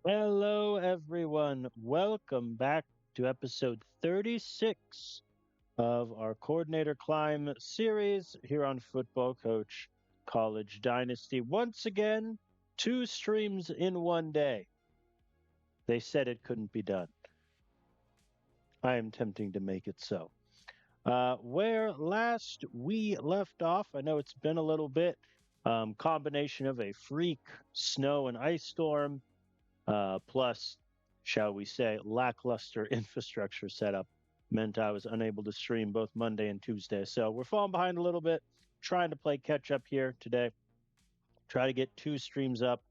Hello, everyone. Welcome back to episode 36 of our Coordinator Climb series here on Football Coach College Dynasty. Once again, two streams in one day. They said it couldn't be done. I am attempting to make it so. Where last we left off, I know it's been a little bit, combination of a freak snow and ice storm plus, shall we say, lackluster infrastructure setup meant I was unable to stream both Monday and Tuesday. So we're falling behind a little bit, trying to play catch up here today. Try to get two streams up.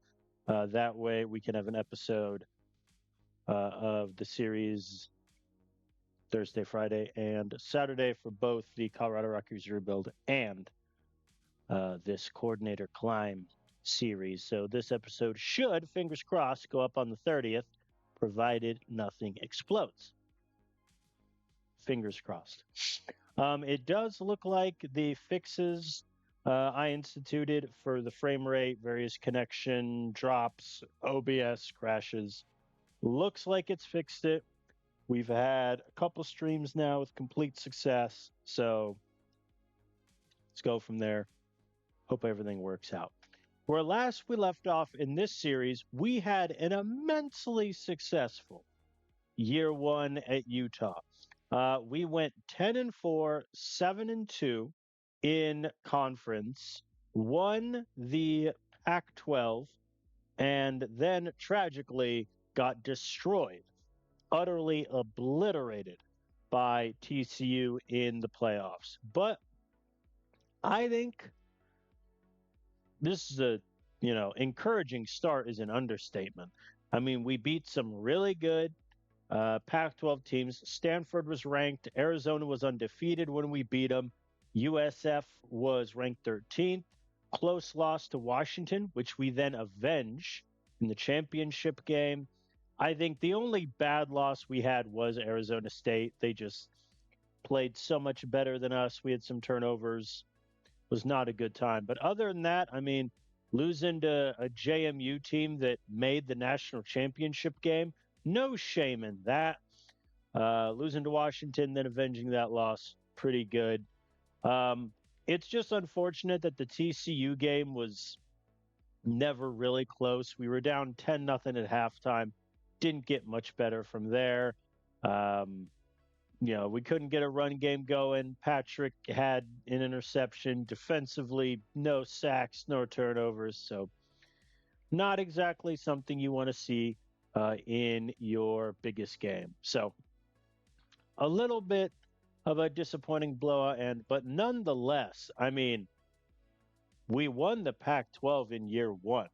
That way we can have an episode of the series Thursday, Friday, and Saturday for both the Colorado Rockies rebuild and this coordinator climb series. So this episode should, fingers crossed, go up on the 30th, provided nothing explodes. Fingers crossed. It does look like the fixes I instituted for the frame rate, various connection drops, OBS crashes, looks like it's fixed it. We've had a couple streams now with complete success. So let's go from there. Hope everything works out. Where last we left off in this series, we had an immensely successful year one at Utah. We went 10-4, 7-2 in conference, won the Pac 12, and then tragically got destroyed, utterly obliterated by TCU in the playoffs. But I think this is encouraging start is an understatement. I mean, we beat some really good Pac 12 teams. Stanford was ranked. Arizona was undefeated when we beat them. USF was ranked 13th. Close loss to Washington, which we then avenge in the championship game. I think the only bad loss we had was Arizona State. They just played so much better than us. We had some turnovers. Was not a good time. But other than that, I mean, losing to a JMU team that made the national championship game, no shame in that. Losing to Washington, then avenging that loss, pretty good. It's just unfortunate that the TCU game was never really close. We were down 10-0 at halftime. Didn't get much better from there. Um, we couldn't get a run game going. Patrick had an interception. Defensively, no sacks, no turnovers. So, not exactly something you want to see in your biggest game. So, a little bit of a disappointing blowout, but nonetheless, I mean, we won the Pac-12 in year one.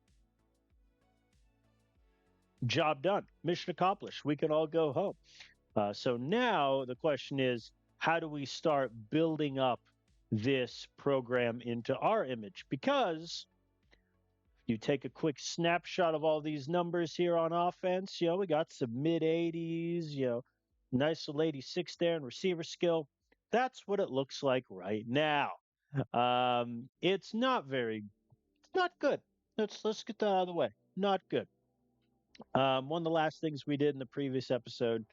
Job done. Mission accomplished. We can all go home. So now the question is, how do we start building up this program into our image? Because you take a quick snapshot of all these numbers here on offense, we got some mid 80s, nice little 86 there in receiver skill. That's what it looks like right now. It's not good. Let's get that out of the way. Not good. One of the last things we did in the previous episode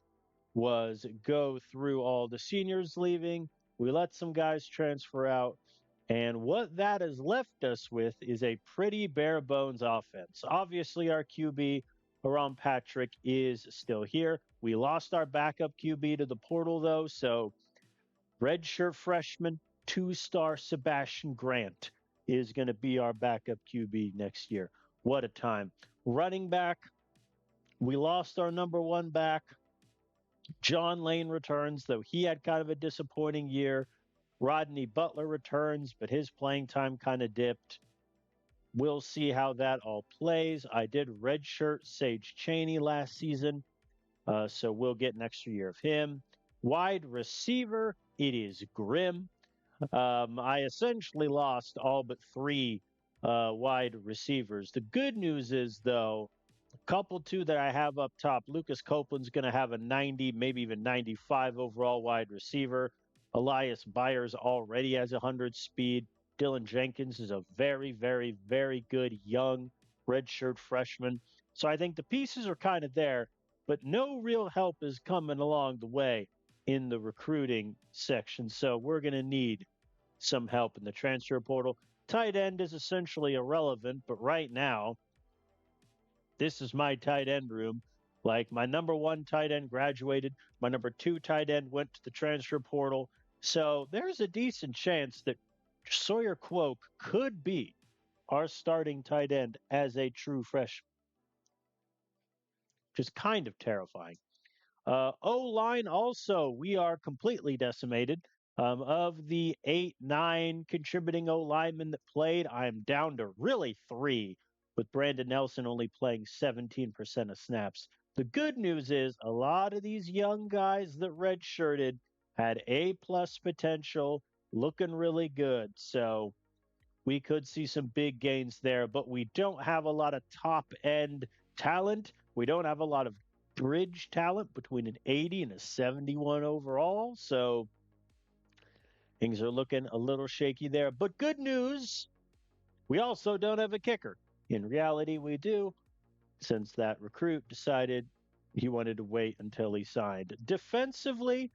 was go through all the seniors leaving. We let some guys transfer out. And what that has left us with is a pretty bare bones offense. Obviously, our QB, Aram Patrick, is still here. We lost our backup QB to the portal, though. So, redshirt freshman, 2-star Sebastian Grant is going to be our backup QB next year. What a time. Running back, we lost our number one back. John Lane returns, though he had kind of a disappointing year. Rodney Butler returns, but his playing time kind of dipped. We'll see how that all plays. I did redshirt Sage Chaney last season, so we'll get an extra year of him. Wide receiver, it is grim. I essentially lost all but three wide receivers. The good news is, though, couple two that I have up top. Lucas Copeland's going to have a 90, maybe even 95 overall wide receiver. Elias Byers already has 100 speed. Dylan Jenkins is a very, very, very good young redshirt freshman. So I think the pieces are kind of there, but no real help is coming along the way in the recruiting section. So we're going to need some help in the transfer portal. Tight end is essentially irrelevant, but right now, this is my tight end room. Like my number one tight end graduated, my number two tight end went to the transfer portal. So there's a decent chance that Sawyer Quoke could be our starting tight end as a true freshman, which is kind of terrifying. O line also, we are completely decimated. Of the 8, 9 contributing O linemen that played, I'm down to really 3, with Brandon Nelson only playing 17% of snaps. The good news is a lot of these young guys that redshirted had A+ potential, looking really good. So we could see some big gains there, but we don't have a lot of top end talent. We don't have a lot of bridge talent between an 80 and a 71 overall. So things are looking a little shaky there. But good news, we also don't have a kicker. In reality, we do, since that recruit decided he wanted to wait until he signed. Defensively,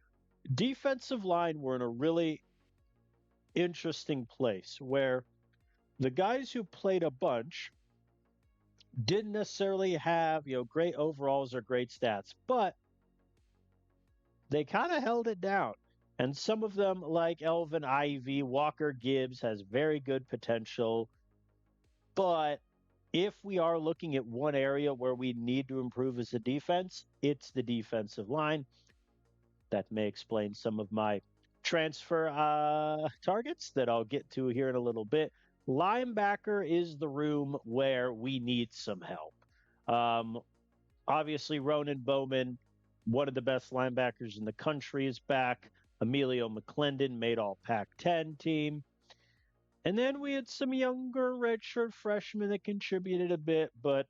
defensive line, we're in a really interesting place where the guys who played a bunch didn't necessarily have, great overalls or great stats, but they kind of held it down. And some of them, like Elvin Ivy, Walker Gibbs, has very good potential. But if we are looking at one area where we need to improve as a defense, it's the defensive line. That may explain some of my transfer targets that I'll get to here in a little bit. Linebacker is the room where we need some help. Obviously, Ronan Bowman, one of the best linebackers in the country, is back. Emilio McClendon made all Pac-10 team. And then we had some younger redshirt freshmen that contributed a bit, but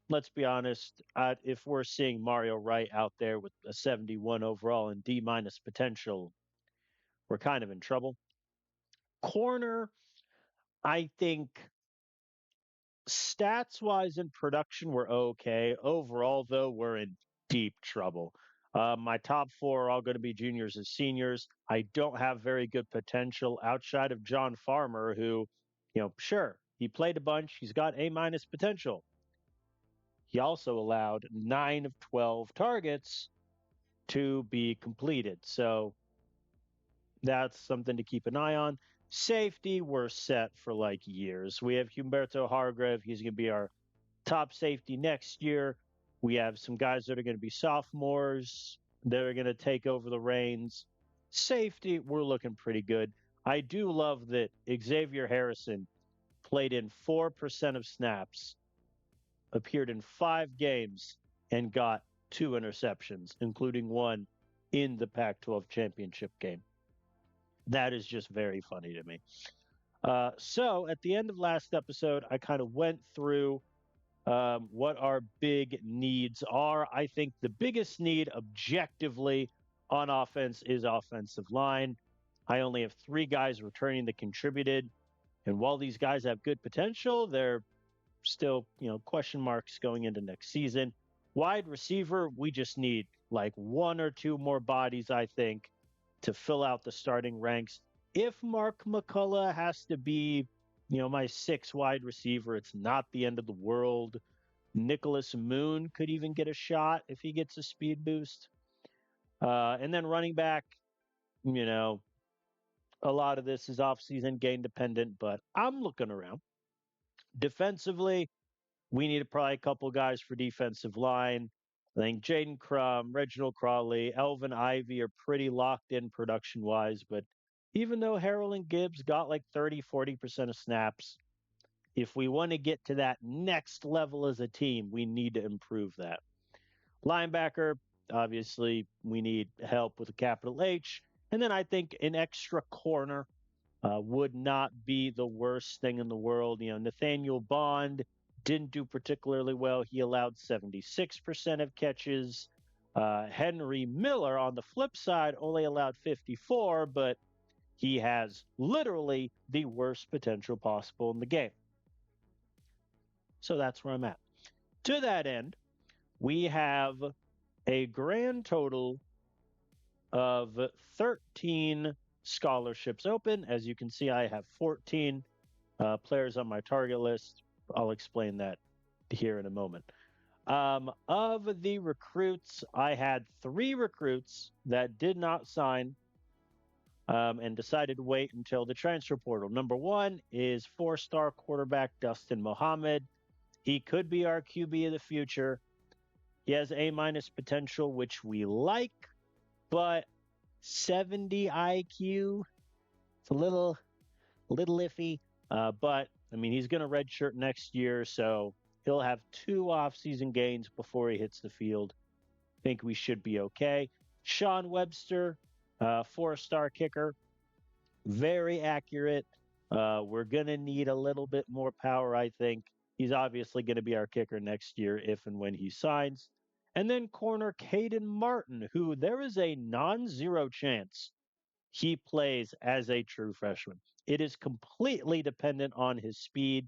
let's be honest, if we're seeing Mario Wright out there with a 71 overall and D- potential, we're kind of in trouble. Corner, I think stats wise and production were okay. Overall, though, we're in deep trouble. My top 4 are all going to be juniors and seniors. I don't have very good potential outside of John Farmer, who, sure, he played a bunch. He's got A- potential. He also allowed 9 of 12 targets to be completed. So that's something to keep an eye on. Safety, we're set for like years. We have Humberto Hargrave. He's going to be our top safety next year. We have some guys that are going to be sophomores that are going to take over the reins. Safety, we're looking pretty good. I do love that Xavier Harrison played in 4% of snaps, appeared in 5 games, and got 2 interceptions, including one in the Pac 12 championship game. That is just very funny to me. So at the end of last episode, I kind of went through what our big needs are. I think the biggest need objectively on offense is offensive line. I only have 3 guys returning that contributed. And while these guys have good potential, they're still, question marks going into next season. Wide receiver, we just need like 1 or 2 more bodies, I think, to fill out the starting ranks. If Mark McCullough has to be, my 6 wide receiver, it's not the end of the world. Nicholas Moon could even get a shot if he gets a speed boost. And then running back, a lot of this is off-season gain dependent, but I'm looking around. Defensively, we need probably a couple guys for defensive line. I think Jaden Crum, Reginald Crawley, Elvin Ivy are pretty locked in production wise. But even though Harold and Gibbs got like 30-40% of snaps, if we want to get to that next level as a team, we need to improve that. Linebacker, obviously, we need help with a capital H. And then I think an extra corner would not be the worst thing in the world. Nathaniel Bond didn't do particularly well. He allowed 76% of catches. Henry Miller, on the flip side, only allowed 54, but he has literally the worst potential possible in the game. So that's where I'm at. To that end, we have a grand total of 13 scholarships open. As you can see, I have 14 players on my target list. I'll explain that here in a moment. Of the recruits, I had 3 recruits that did not sign and decided to wait until the transfer portal. Number 1 is 4-star quarterback Dustin Muhammad. He could be our QB of the future. He has A- potential, which we like, but 70 IQ, it's a little iffy. But I mean, he's going to redshirt next year, so he'll have 2 off-season gains before he hits the field. I think we should be okay. Sean Webster, 4-star kicker, very accurate. We're going to need a little bit more power, I think. He's obviously going to be our kicker next year if and when he signs. And then corner Caden Martin, who there is a non-zero chance he plays as a true freshman. It is completely dependent on his speed.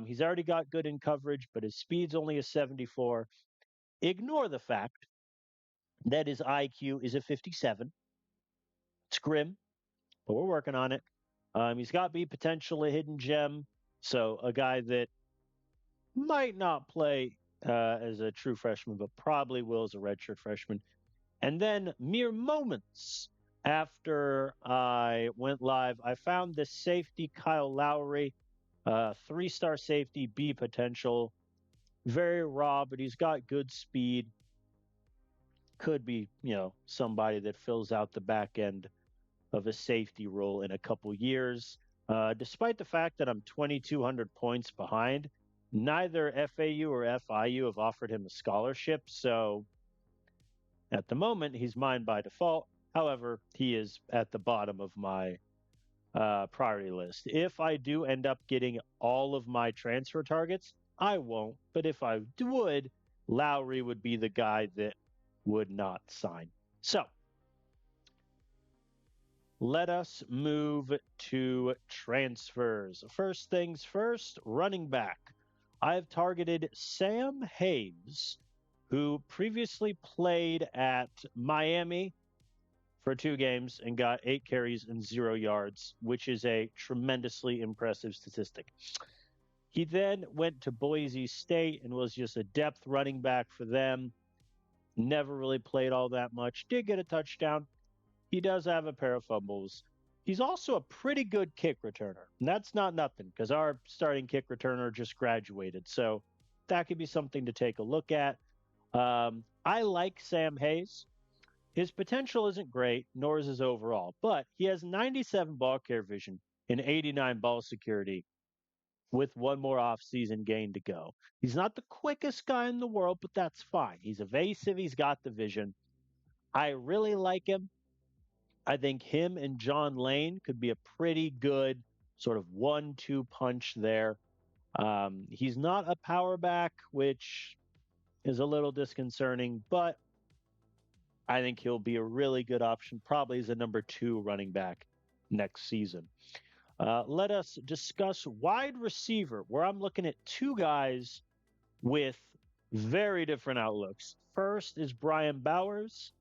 He's already got good in coverage, but his speed's only a 74. Ignore the fact that his IQ is a 57. It's grim, but we're working on it. He's got B potential, a hidden gem. So a guy that might not play as a true freshman, but probably will as a redshirt freshman. And then mere moments after I went live, I found this safety, Kyle Lowry, 3-star safety, B potential. Very raw, but he's got good speed. Could be, somebody that fills out the back end of a safety role in a couple years. Despite the fact that I'm 2,200 points behind, neither FAU or FIU have offered him a scholarship. So at the moment, he's mine by default. However, he is at the bottom of my priority list. If I do end up getting all of my transfer targets, I won't. But if I would, Lowry would be the guy that would not sign. So let us move to transfers. First things first, running back. I've targeted Sam Hayes, who previously played at Miami for 2 games and got 8 carries and 0 yards, which is a tremendously impressive statistic. He then went to Boise State and was just a depth running back for them. Never really played all that much. Did get a touchdown. He does have a pair of fumbles. He's also a pretty good kick returner. And that's not nothing because our starting kick returner just graduated. So that could be something to take a look at. I like Sam Hayes. His potential isn't great, nor is his overall, but he has 97 ball care vision and 89 ball security with 1 more off-season gain to go. He's not the quickest guy in the world, but that's fine. He's evasive. He's got the vision. I really like him. I think him and John Lane could be a pretty good sort of 1-2 punch there. He's not a power back, which is a little disconcerting, but I think he'll be a really good option, probably as a number 2 running back next season. Let us discuss wide receiver, where I'm looking at 2 guys with very different outlooks. First is Brian Bowers.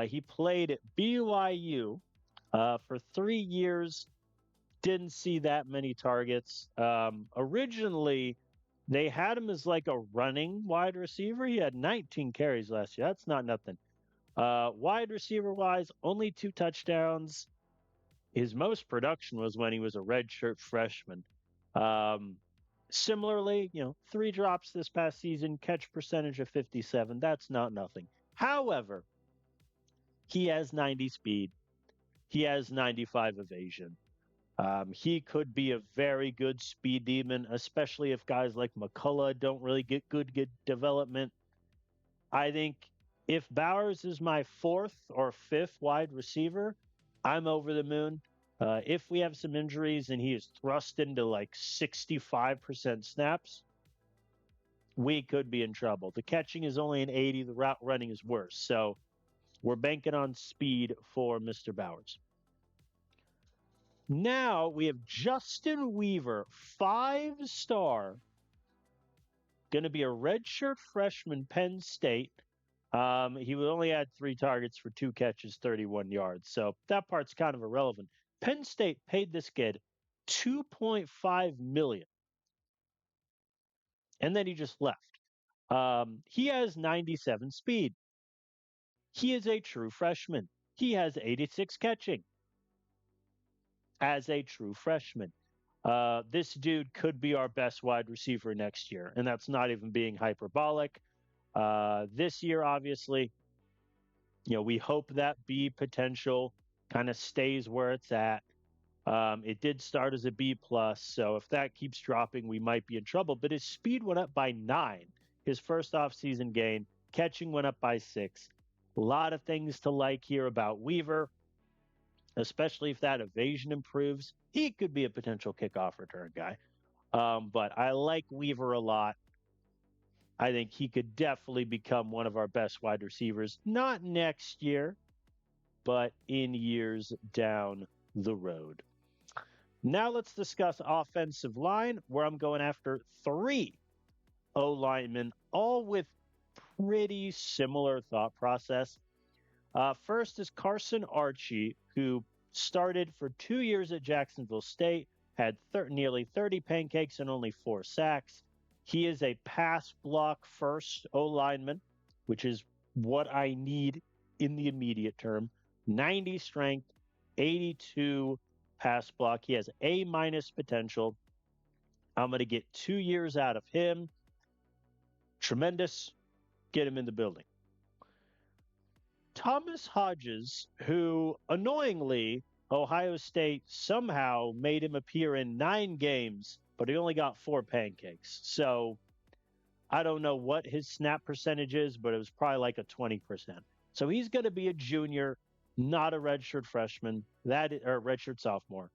He played at BYU for 3 years, didn't see that many targets. Originally, they had him as like a running wide receiver. He had 19 carries last year. That's not nothing. Wide receiver wise, only 2 touchdowns. His most production was when he was a redshirt freshman. Similarly, 3 drops this past season, catch percentage of 57. That's not nothing. However, he has 90 speed. He has 95 evasion. He could be a very good speed demon, especially if guys like McCullough don't really get good development. I think if Bowers is my 4th or 5th wide receiver, I'm over the moon. If we have some injuries and he is thrust into like 65% snaps, we could be in trouble. The catching is only an 80, the route running is worse. So we're banking on speed for Mr. Bowers. Now we have Justin Weaver, 5-star going to be a redshirt freshman, Penn State. He would only had 3 targets for 2 catches, 31 yards. So that part's kind of irrelevant. Penn State paid this kid $2.5 million, and then he just left. He has 97 speed. He is a true freshman. He has 86 catching as a true freshman. This dude could be our best wide receiver next year, and that's not even being hyperbolic. This year, obviously, we hope that B potential kind of stays where it's at. It did start as a B plus, so if that keeps dropping, we might be in trouble. But his speed went up by 9. His first offseason gain, catching went up by 6. A lot of things to like here about Weaver, especially if that evasion improves. He could be a potential kickoff return guy. But I like Weaver a lot. I think he could definitely become one of our best wide receivers, not next year, but in years down the road. Now let's discuss offensive line, where I'm going after 3 O linemen, all with pretty similar thought process. First is Carson Archie, who started for 2 years at Jacksonville State, had nearly 30 pancakes and only 4 sacks. He is a pass block first O lineman, which is what I need in the immediate term. 90 strength, 82 pass block. He has A- potential. I'm going to get 2 years out of him. Tremendous. Get him in the building. Thomas Hodges, who annoyingly, Ohio State somehow made him appear in 9 games, but he only got 4 pancakes. So I don't know what his snap percentage is, but it was probably like a 20%. So he's going to be a junior, not a redshirt freshman, or redshirt sophomore.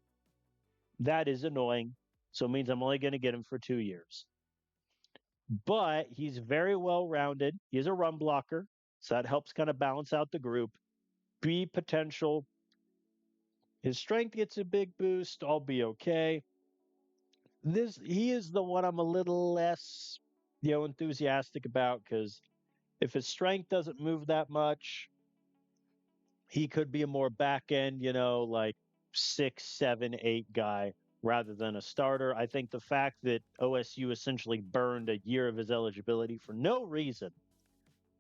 That is annoying. So it means I'm only going to get him for 2 years. But he's very well rounded. He's a run blocker, so that helps kind of balance out the group. B potential. His strength gets a big boost. I'll be okay. He is the one I'm a little less, enthusiastic about, because if his strength doesn't move that much, he could be a more back end, like 6, 7, 8 guy rather than a starter. I think the fact that OSU essentially burned a year of his eligibility for no reason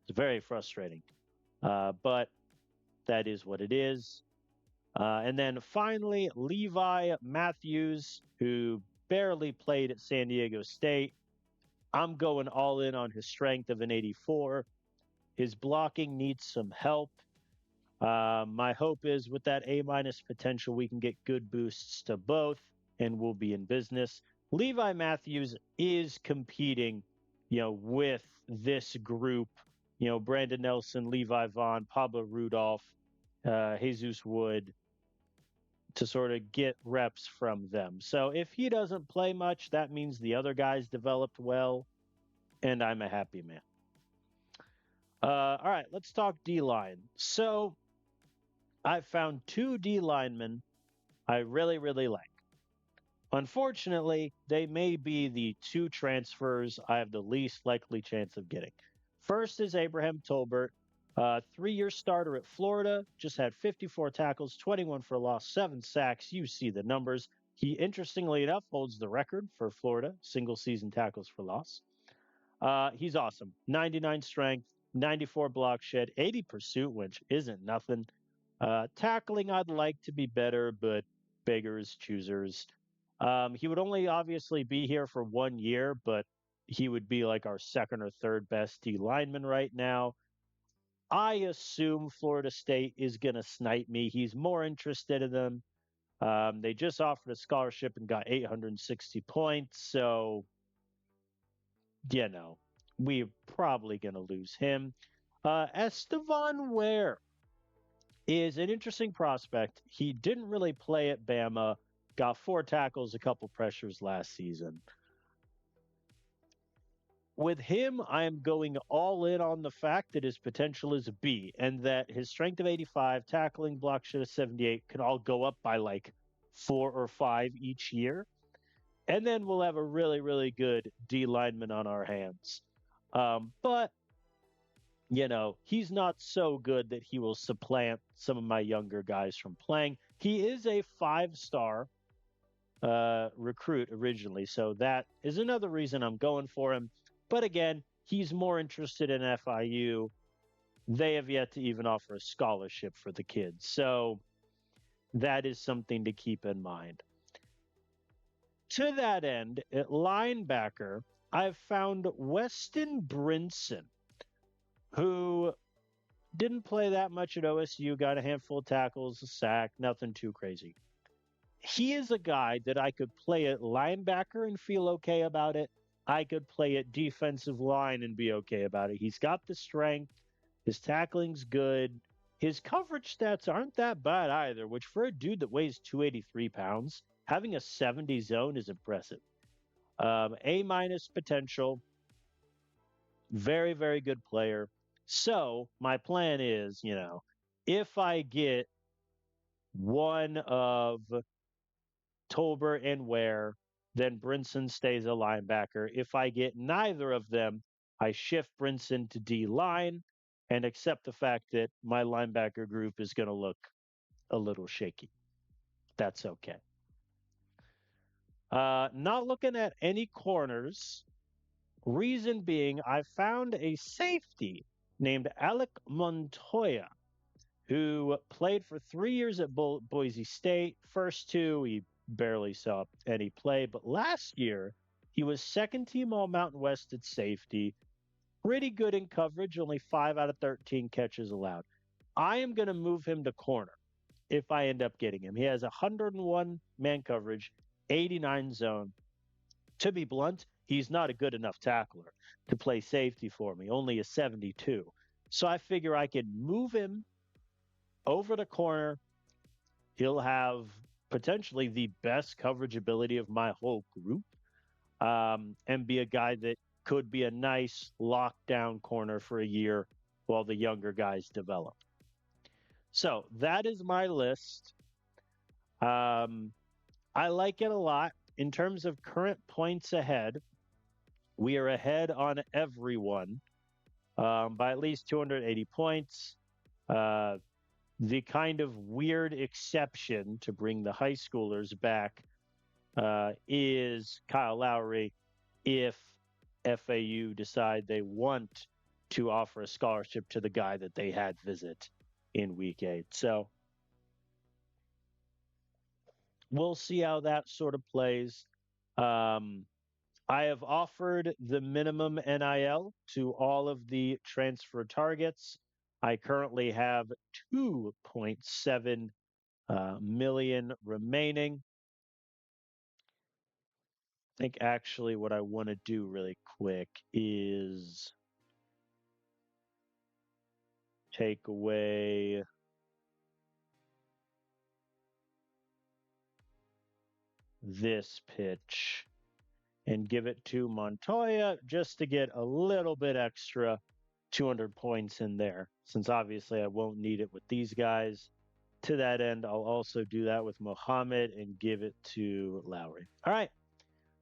is very frustrating. But that is what it is. And then finally, Levi Matthews, who barely played at San Diego State. I'm going all in on his strength of an 84. His blocking needs some help. My hope is with that A- potential, we can get good boosts to both, and we'll be in business. Levi Matthews is competing, with this group, Brandon Nelson, Levi Vaughn, Pablo Rudolph, Jesus Wood, to sort of get reps from them. So if he doesn't play much, that means the other guys developed well, and I'm a happy man. All right, let's talk D-line. So I found 2 D linemen I really, really like. Unfortunately, they may be the 2 transfers I have the least likely chance of getting. First is Abraham Tolbert, 3-year starter at Florida, just had 54 tackles, 21 for loss, 7 sacks. You see the numbers. He, interestingly enough, holds the record for Florida, single season tackles for loss. He's awesome. 99 strength, 94 block shed, 80 pursuit, which isn't nothing. Tackling, I'd like to be better, but beggars, choosers. He would only obviously be here for 1 year, but he would be like our 2nd or 3rd best D lineman right now. I assume Florida State is going to snipe me. He's more interested in them. They just offered a scholarship and got 860 points. So, we're probably going to lose him. Estevan Ware is an interesting prospect. He didn't really play at Bama, got 4 tackles, a couple pressures last season. With him, I am going all in on the fact that his potential is a B, and that his strength of 85, tackling, block shed of 78 can all go up by like 4 or 5 each year. And then we'll have a really, really good D lineman on our hands. But, he's not so good that he will supplant some of my younger guys from playing. He is a 5-star recruit originally. So that is another reason I'm going for him. But again, he's more interested in FIU. They have yet to even offer a scholarship for the kids. So that is something to keep in mind. To that end, at linebacker, I've found Weston Brinson, who didn't play that much at OSU, got a handful of tackles, a sack, nothing too crazy. He is a guy that I could play at linebacker and feel okay about it. I could play at defensive line and be okay about it. He's got the strength. His tackling's good. His coverage stats aren't that bad either, which for a dude that weighs 283 pounds, having a 70 zone is impressive. A minus potential. Very, very good player. So my plan is, if I get one of Tolbert and Ware, then Brinson stays a linebacker. If I get neither of them, I shift Brinson to D line and accept the fact that my linebacker group is going to look a little shaky. That's okay. Not looking at any corners. Reason being, I found a safety named Alec Montoya, who played for 3 years at Boise State. First two, he barely saw any play, but last year he was second team All Mountain West at safety. Pretty good in coverage, only 5 out of 13 catches allowed. I am going to move him to corner if I end up getting him. He has 101 man coverage, 89 zone. To be blunt, he's not a good enough tackler to play safety for me, only a 72. So I figure I can move him over the corner. He'll have potentially the best coverage ability of my whole group, and be a guy that could be a nice lockdown corner for a year while the younger guys develop. So that is my list. I like it a lot. In terms of current points ahead, we are ahead on everyone by at least 280 points. The kind of weird exception to bring the high schoolers back is Kyle Lowry if FAU decide they want to offer a scholarship to the guy that they had visit in week 8. So we'll see how that sort of plays. I have offered the minimum NIL to all of the transfer targets. I currently have 2.7 million remaining. I think actually what I want to do really quick is take away this pitch and give it to Montoya just to get a little bit extra 200 points in there, since obviously I won't need it with these guys. To that end, I'll also do that with Mohammed and give it to Lowry. All right.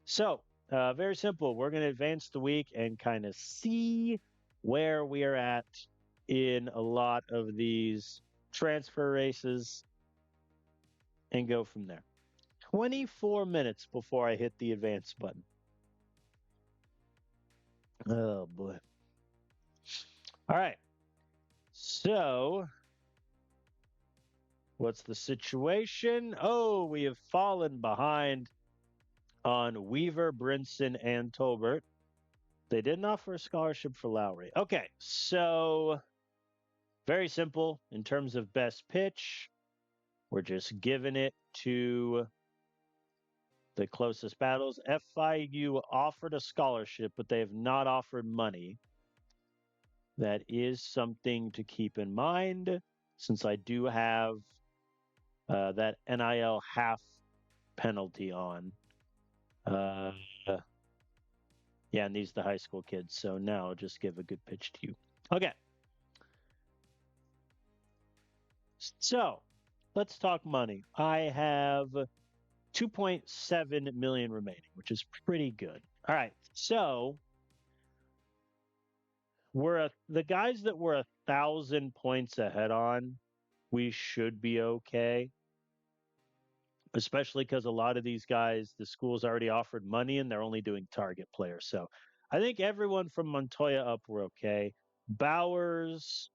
So, very simple. We're going to advance the week and kind of see where we are at in a lot of these transfer races and go from there. 24 minutes before I hit the advance button. Oh, boy. All right. So, what's the situation? Oh, we have fallen behind on Weaver, Brinson, and Tolbert. They didn't offer a scholarship for Lowry. Okay, so very simple in terms of best pitch. We're just giving it to the closest battles. FIU offered a scholarship, but they have not offered money. That is something to keep in mind, since I do have that NIL half penalty on. Yeah, and these are the high school kids. So now I'll just give a good pitch to you. Okay. So let's talk money. I have 2.7 million remaining, which is pretty good. All right. So the guys that we're 1,000 points ahead on, we should be okay. Especially because a lot of these guys, the school's already offered money and they're only doing target players. So I think everyone from Montoya up were okay. Bowers,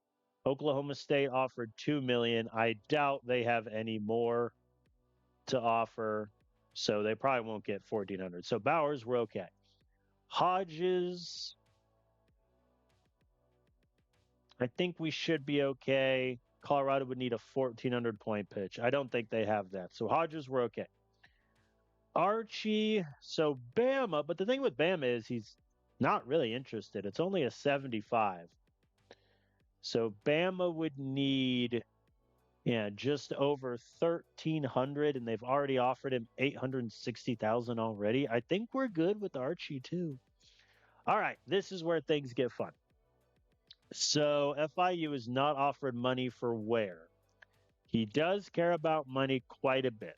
Oklahoma State offered 2 million. I doubt they have any more to offer, so they probably won't get 1,400. So Bowers, we're okay. Hodges, I think we should be okay. Colorado would need a 1,400 point pitch. I don't think they have that. So Hodges, we're okay. Archie, so Bama, but the thing with Bama is he's not really interested. It's only a 75. So Bama would need, yeah, just over 1,300, and they've already offered him 860,000 already. I think we're good with Archie too. All right, this is where things get fun. So FIU is not offered money for Ware. He does care about money quite a bit.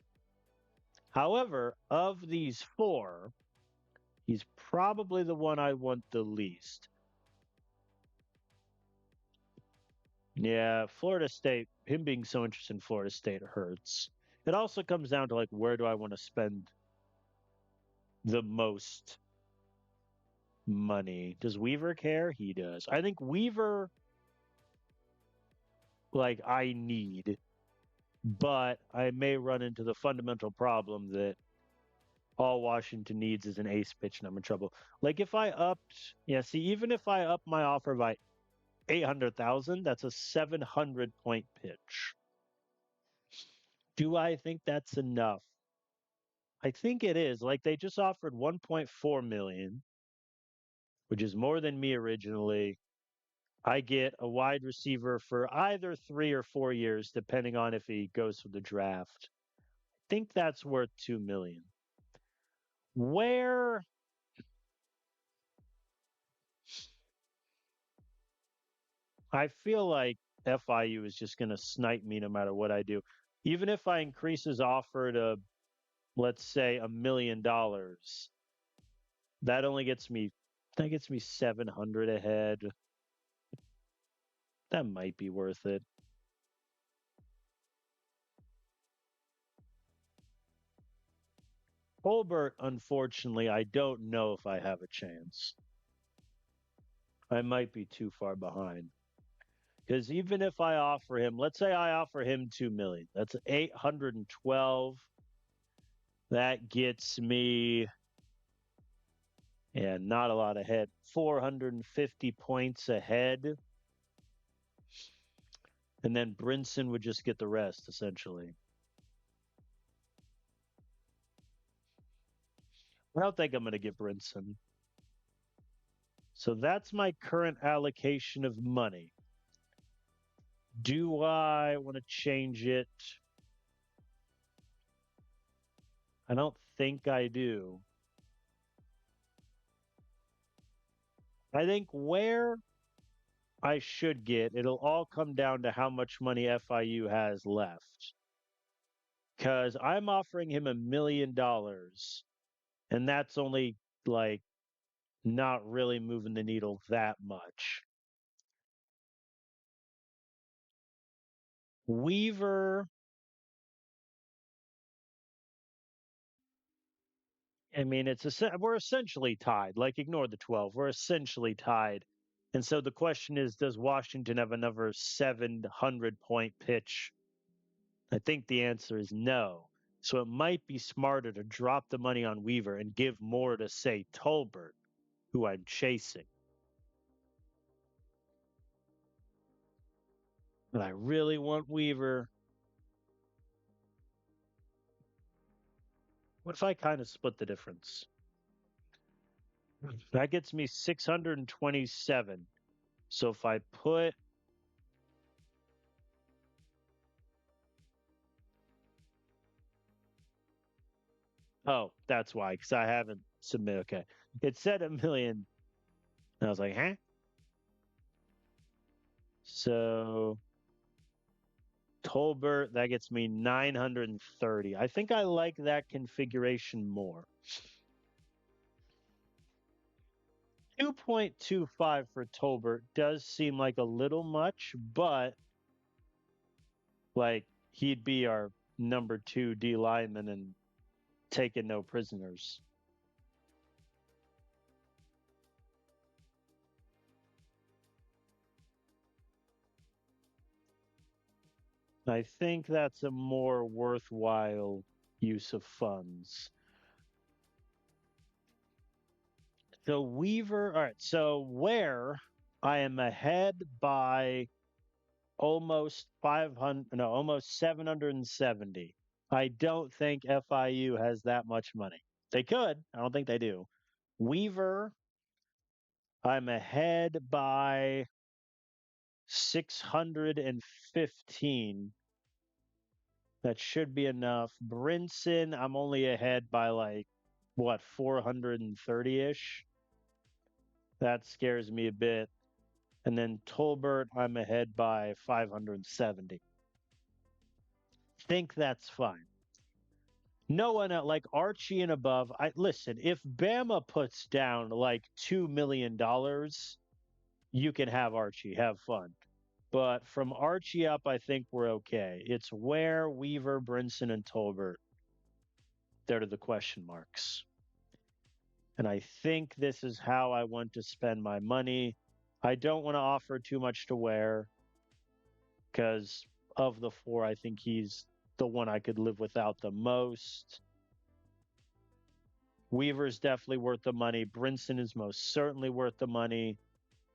However, of these four, he's probably the one I want the least. Yeah, Florida State, him being so interested in Florida State hurts. It also comes down to like, where do I want to spend the most money? Does Weaver care? He does. I think Weaver, like, I need, but I may run into the fundamental problem that all Washington needs is an ace pitch and I'm in trouble. Like, if I upped, yeah, see, even if I up my offer by 800,000, that's a 700 point pitch. Do I think that's enough? I think it is. Like they just offered 1.4 million, which is more than me originally. I get a wide receiver for either 3 or 4 years, depending on if he goes for the draft. I think that's worth 2 million. Where I feel like FIU is just going to snipe me no matter what I do. Even if I increase his offer to, let's say, $1 million, that gets me 700 ahead. That might be worth it. Colbert, unfortunately, I don't know if I have a chance. I might be too far behind. Because even if I offer him, let's say I offer him 2 million, that's 812. That gets me, yeah, not a lot ahead. 450 points ahead. And then Brinson would just get the rest, essentially. I don't think I'm going to get Brinson. So that's my current allocation of money. Do I want to change it? I don't think I do. I think where I should get, it'll all come down to how much money FIU has left. Because I'm offering him $1 million, and that's only like not really moving the needle that much. Weaver, I mean, we're essentially tied. Like, ignore the 12. We're essentially tied. And so the question is, does Washington have another 700 point pitch? I think the answer is no. So it might be smarter to drop the money on Weaver and give more to, say, Tolbert, who I'm chasing. But I really want Weaver. What if I kind of split the difference? That gets me 627. So if I put, oh, that's why, because I haven't submitted. Okay. It said 1 million. And I was like, huh? So Tolbert, that gets me 930. I think I like that configuration more. 2.25 for Tolbert does seem like a little much, but like he'd be our number 2 D lineman and taking no prisoners. I think that's a more worthwhile use of funds. So Weaver, all right. So where I am ahead by almost 500, no, almost 770. I don't think FIU has that much money. They could. I don't think they do. Weaver, I'm ahead by 615. That should be enough. Brinson, I'm only ahead by like, what, 430 ish? That scares me a bit. And then Tolbert, I'm ahead by 570. Think that's fine. No one like Archie and above. I listen, if Bama puts down like $2 million, you can have Archie, have fun. But from Archie up, I think we're okay. It's Ware, Weaver, Brinson, and Tolbert. They're the question marks. And I think this is how I want to spend my money. I don't want to offer too much to Ware because of the 4, I think he's the one I could live without the most. Weaver's definitely worth the money. Brinson is most certainly worth the money.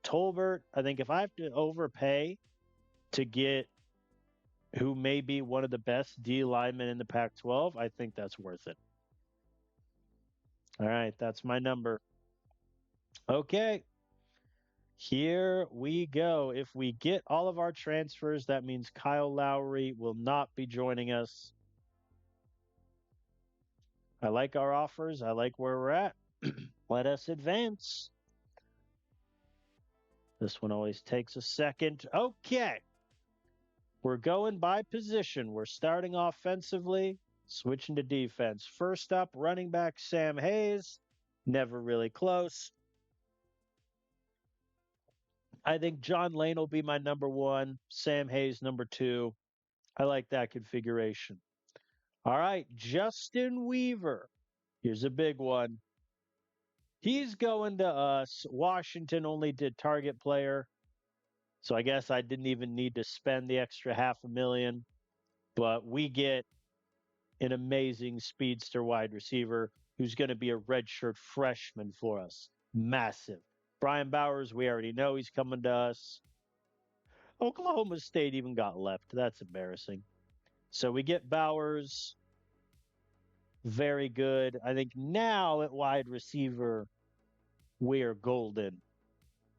Tolbert, I think if I have to overpay to get who may be one of the best D linemen in the Pac 12, I think that's worth it. All right, that's my number. Okay, here we go. If we get all of our transfers, that means Kyle Lowry will not be joining us. I like our offers. I like where we're at. Let us advance. This one always takes a second. Okay. We're going by position. We're starting offensively, switching to defense. First up, running back Sam Hayes. Never really close. I think John Lane will be my number 1, Sam Hayes number 2. I like that configuration. All right, Justin Weaver. Here's a big one. He's going to us. Washington only did target player. So I guess I didn't even need to spend the extra $500,000. But we get an amazing speedster wide receiver who's going to be a redshirt freshman for us. Massive. Brian Bowers, we already know he's coming to us. Oklahoma State even got left. That's embarrassing. So we get Bowers. Very good. I think now at wide receiver, we're golden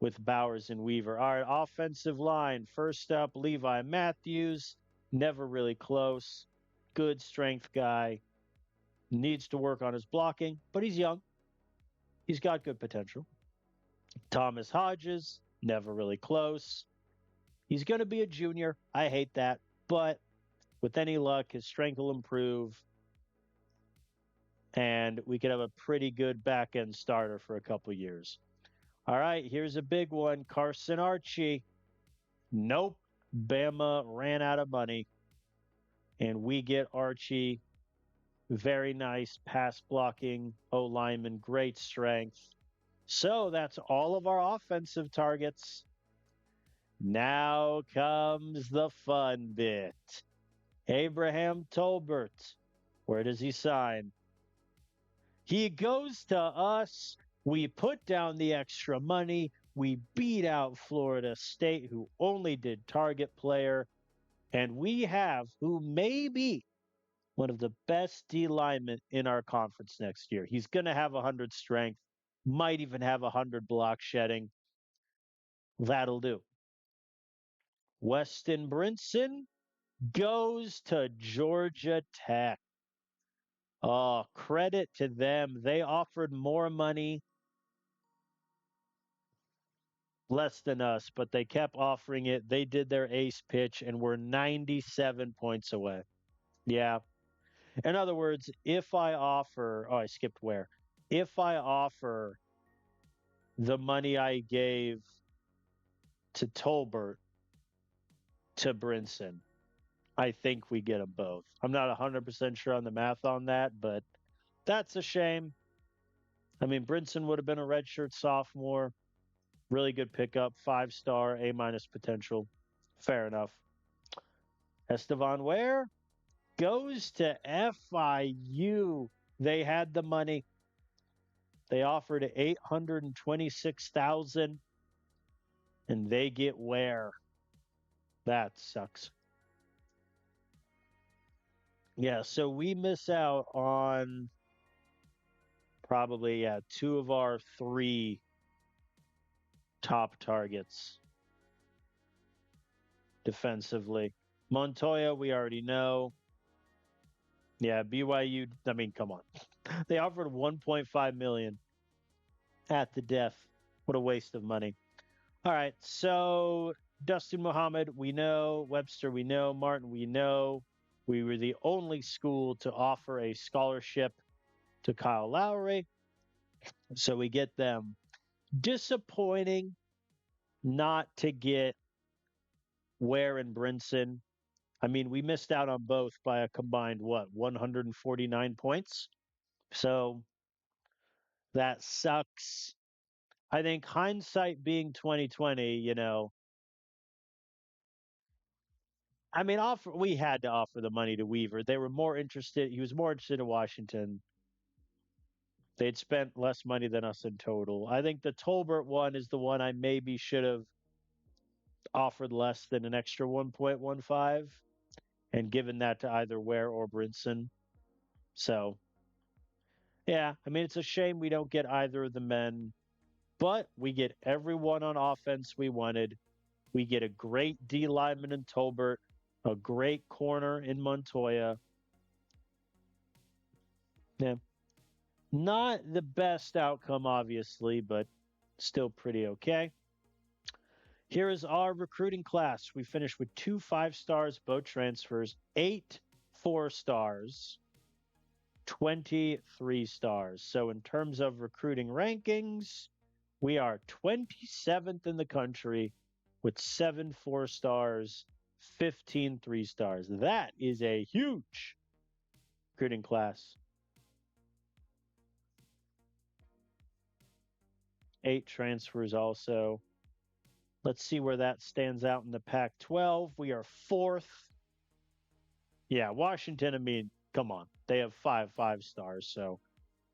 with Bowers and Weaver. All right, offensive line. First up, Levi Matthews. Never really close. Good strength guy. Needs to work on his blocking, but he's young. He's got good potential. Thomas Hodges, never really close. He's going to be a junior. I hate that. But with any luck, his strength will improve. And we could have a pretty good back end starter for a couple years. All right, here's a big one. Carson Archie. Nope. Bama ran out of money. And we get Archie. Very nice pass blocking. O lineman, great strength. So that's all of our offensive targets. Now comes the fun bit. Abraham Tolbert. Where does he sign? He goes to us. We put down the extra money. We beat out Florida State, who only did target player. And we have who may be one of the best D linemen in our conference next year. He's going to have 100 strength, might even have 100 block shedding. That'll do. Weston Brinson goes to Georgia Tech. Oh, credit to them. They offered more money. less than us, but they kept offering it. They did their ace pitch and were 97 points away. Yeah. In other words, if I offer, oh, I skipped where. If I offer the money I gave to Tolbert to Brinson, I think we get them both. I'm not 100% sure on the math on that, but that's a shame. I mean, Brinson would have been a redshirt sophomore. Really good pickup, 5-star, A minus potential. Fair enough. Estevan Ware goes to FIU. They had the money. They offered 826,000, and they get Ware. That sucks. Yeah, so we miss out on probably two of our three top targets defensively. Montoya, we already know. Yeah, BYU, I mean, come on. They offered 1.5 million at the death. What a waste of money. All right, so Dustin Muhammad, we know. Webster, we know. Martin, we know. We were the only school to offer a scholarship to Kyle Lowry. So we get them. Disappointing not to get Ware and Brinson. I mean, we missed out on both by a combined, 149 points? So that sucks. I think hindsight being 2020, I mean, we had to offer the money to Weaver. They were more interested. He was more interested in Washington. They'd spent less money than us in total. I think the Tolbert one is the one I maybe should have offered less than an extra 1.15 and given that to either Ware or Brinson. So, yeah, I mean, it's a shame we don't get either of the men, but we get everyone on offense we wanted. We get a great D lineman in Tolbert, a great corner in Montoya. Yeah. Not the best outcome, obviously, but still pretty okay. Here is our recruiting class. We finished with 2 5-stars, both transfers, 8 4-stars, 23 stars. So, in terms of recruiting rankings, we are 27th in the country with 7 4-stars, 15 3-stars. That is a huge recruiting class. 8 transfers also. Let's see where that stands out in the Pac 12. We are 4th. Yeah, Washington, I mean, come on. They have 5 5-stars. So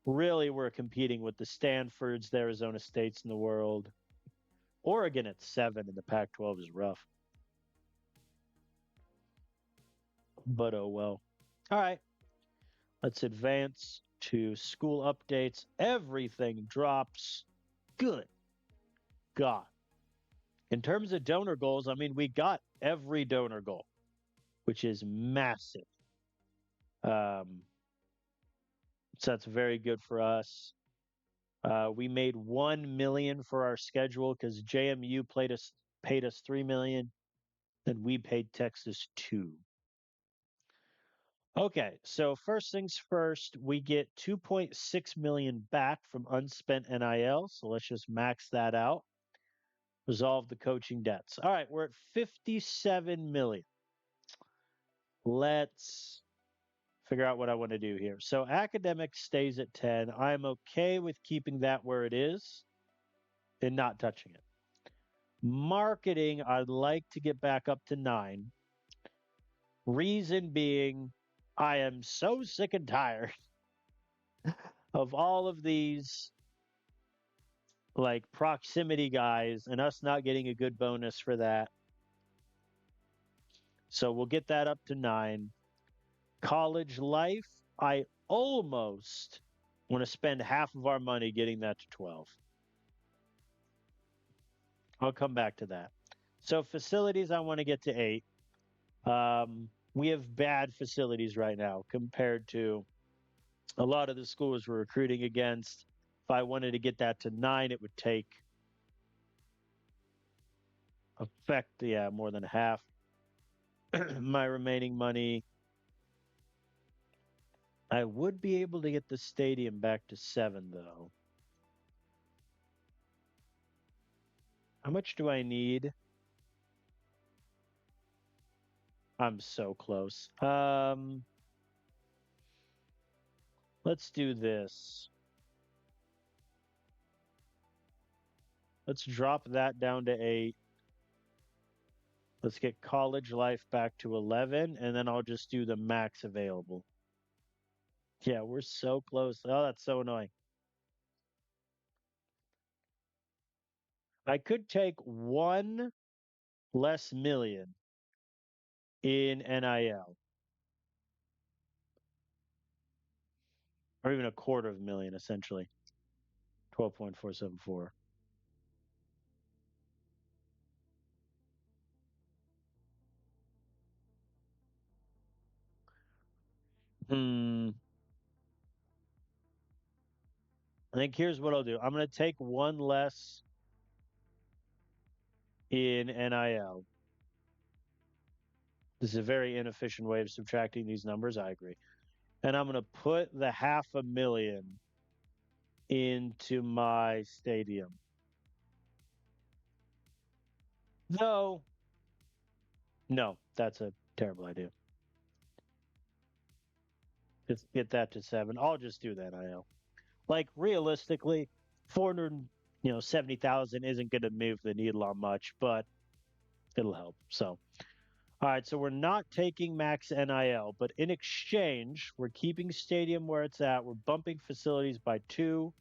really, we're competing with the Stanfords, the Arizona States in the world. Oregon at 7 in the Pac 12 is rough. But oh well. All right. Let's advance to school updates. Everything drops. Good God. In terms of donor goals, I mean, we got every donor goal, which is massive. So that's very good for us. We made 1 million for our schedule because JMU paid us 3 million, and we paid Texas 2. Okay, so first things first, we get 2.6 million back from unspent NIL. So let's just max that out. Resolve the coaching debts. All right, we're at 57 million. Let's figure out what I want to do here. So academic stays at 10. I'm okay with keeping that where it is and not touching it. Marketing, I'd like to get back up to 9. Reason being, I am so sick and tired of all of these like proximity guys and us not getting a good bonus for that. So we'll get that up to 9. College life, I almost want to spend half of our money getting that to 12. I'll come back to that. So facilities, I want to get to 8. We have bad facilities right now compared to a lot of the schools we're recruiting against. If I wanted to get that to 9, it would take affect, yeah, more than half my remaining money. I would be able to get the stadium back to 7, though. How much do I need? I'm so close. Let's do this. Let's drop that down to 8. Let's get college life back to 11, and then I'll just do the max available. Yeah, we're so close. Oh, that's so annoying. I could take 1 less million in NIL, or even a quarter of a million, essentially. 12.474. Hmm. I think here's what I'll do. I'm going to take 1 less in NIL. This is a very inefficient way of subtracting these numbers. I agree. And I'm going to put the 500,000 into my stadium. Though, no, that's a terrible idea. Just get that to 7. I'll just do that. I know. Like realistically, 470,000 isn't going to move the needle on much, but it'll help. So, all right. So we're not taking max NIL, but in exchange, we're keeping stadium where it's at. We're bumping facilities by 2,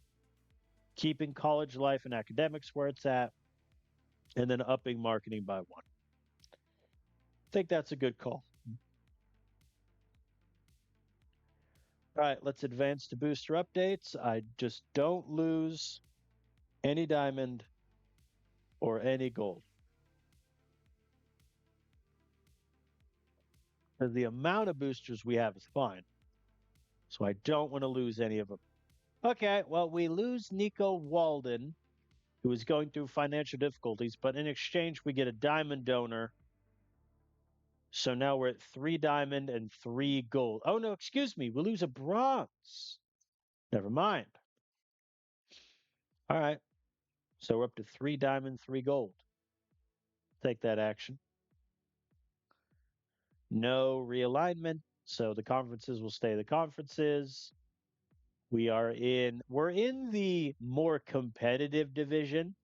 keeping college life and academics where it's at, and then upping marketing by 1. I think that's a good call. All right, let's advance to booster updates. I just don't lose any diamond or any gold. The amount of boosters we have is fine. So I don't want to lose any of them. Okay, well, we lose Nico Walden, who is going through financial difficulties, but in exchange, we get a diamond donor. So now we're at 3 diamond and 3 gold. Oh, no, excuse me. We lose a bronze. Never mind. All right. So we're up to 3 diamond, 3 gold. Take that action. No realignment. So the conferences will stay the conferences. We're in the more competitive division,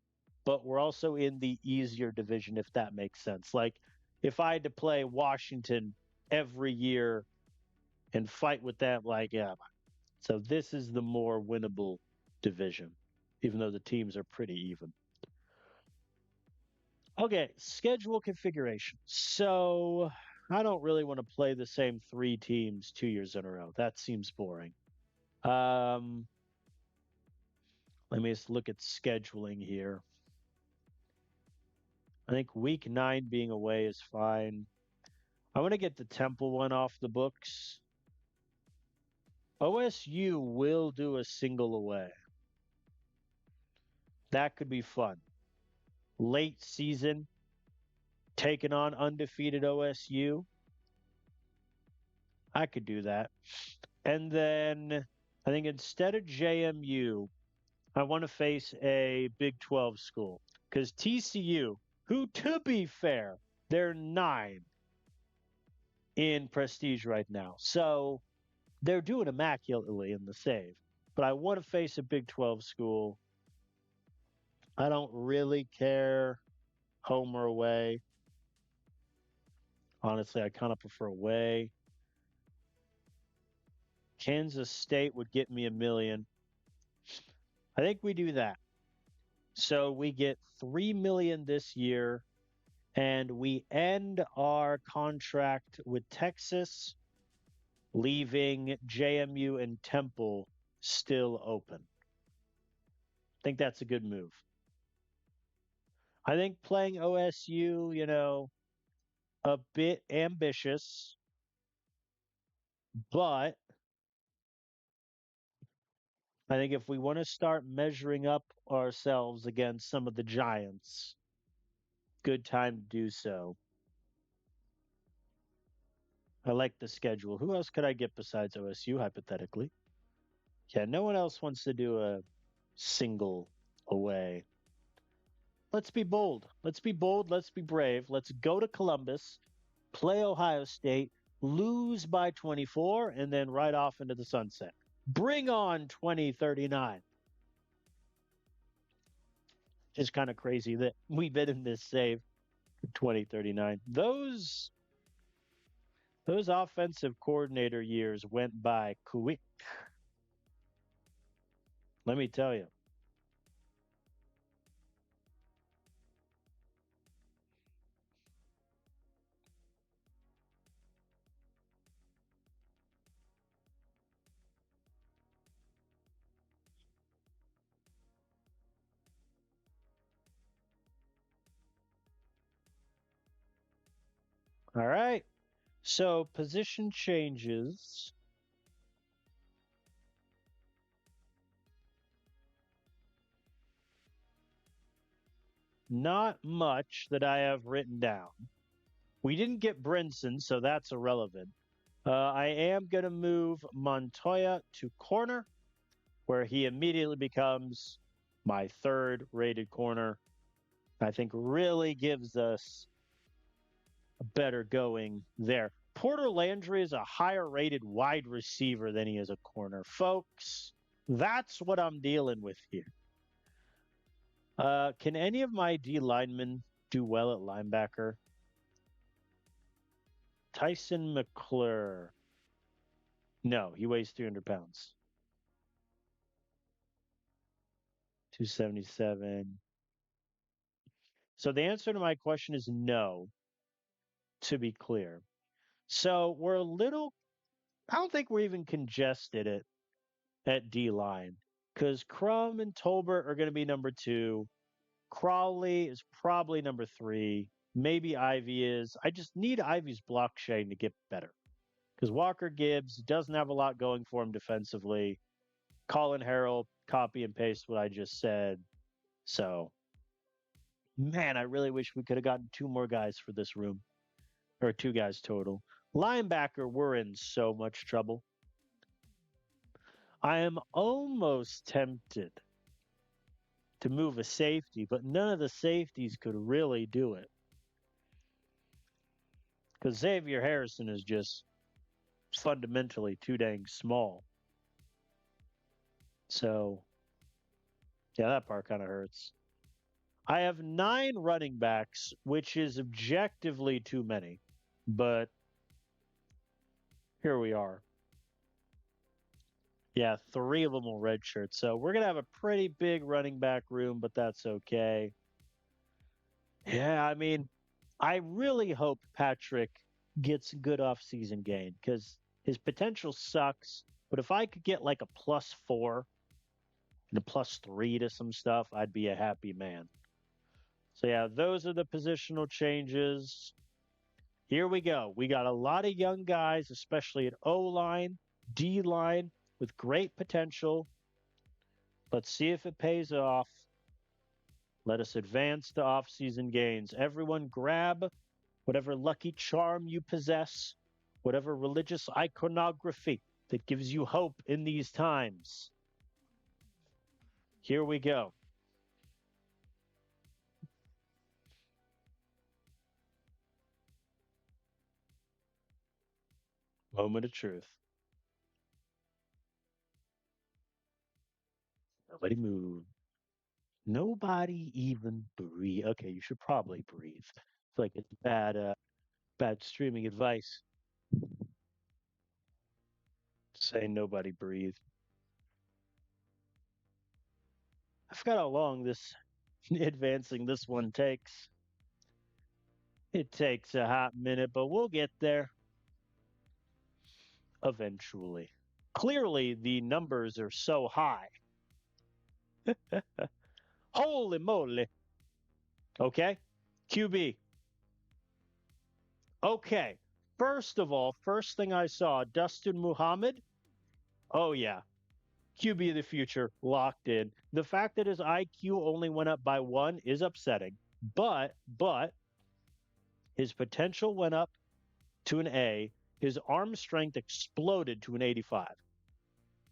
but we're also in the easier division, if that makes sense. Like if I had to play Washington every year and fight with them, like, yeah. So this is the more winnable division, even though the teams are pretty even. Okay, schedule configuration. So I don't really want to play the same 3 teams 2 years in a row. That seems boring. Um, Let me just look at scheduling here. I think week 9 being away is fine. I want to get the Temple one off the books. OSU will do a single away. That could be fun. Late season, taking on undefeated OSU. I could do that. And then I think instead of JMU, I want to face a Big 12 school because TCU, who to be fair, they're 9 in prestige right now. So they're doing immaculately in the save. But I want to face a Big 12 school. I don't really care home or away. Honestly, I kind of prefer away. Kansas State would get me 1 million. I think we do that. So we get 3 million this year and we end our contract with Texas, leaving JMU and Temple still open. I think that's a good move. I think playing OSU, a bit ambitious, but I think if we want to start measuring up ourselves against some of the giants, good time to do so. I like the schedule. Who else could I get besides OSU, hypothetically? Yeah, no one else wants to do a single away. Let's be bold. Let's be bold. Let's be brave. Let's go to Columbus, play Ohio State, lose by 24, and then right off into the sunset. Bring on 2039. Just kind of crazy that we've been in this save for 2039. Those offensive coordinator years went by quick. Let me tell you. All right. So position changes. Not much that I have written down. We didn't get Brinson, so that's irrelevant. I am going to move Montoya to corner, where he immediately becomes my third rated corner. I think really gives us a better going there. Porter Landry is a higher rated wide receiver than he is a corner. Folks, that's what I'm dealing with here. Can any of my D linemen do well at linebacker? Tyson McClure. No, he weighs 300 pounds. 277. So the answer to my question is no, to be clear. So we're a little, I don't think we're even congested at D line because Crum and Tolbert are going to be number 2. Crawley is probably number 3. Maybe Ivy is. I just need Ivy's block chain to get better because Walker Gibbs doesn't have a lot going for him defensively. Colin Harrell, copy and paste what I just said. So, man, I really wish we could have gotten 2 more guys for this room, or 2 guys total. Linebacker, we're in so much trouble. I am almost tempted to move a safety, but none of the safeties could really do it. Because Xavier Harrison is just fundamentally too dang small. So, yeah, that part kind of hurts. I have 9 running backs, which is objectively too many, but here we are. Yeah, 3 of them will redshirt. So we're going to have a pretty big running back room, but that's okay. Yeah, I mean, I really hope Patrick gets good offseason gain because his potential sucks. But if I could get like a +4 and a +3 to some stuff, I'd be a happy man. So, yeah, those are the positional changes. Here we go. We got a lot of young guys, especially at O line, D line, with great potential. Let's see if it pays off. Let us advance to off-season gains. Everyone grab whatever lucky charm you possess, whatever religious iconography that gives you hope in these times. Here we go. Moment of truth. Nobody move. Nobody even breathe. Okay, you should probably breathe. It's like it's bad streaming advice. Say nobody breathe. I forgot how long this advancing this one takes. It takes a hot minute, but we'll get there eventually. Clearly, the numbers are so high. Holy moly. Okay. QB. Okay. First of all, first thing I saw, Dustin Muhammad. Oh, yeah. QB of the future, locked in. The fact that his IQ only went up by 1 is upsetting. But his potential went up to an A. His arm strength exploded to an 85.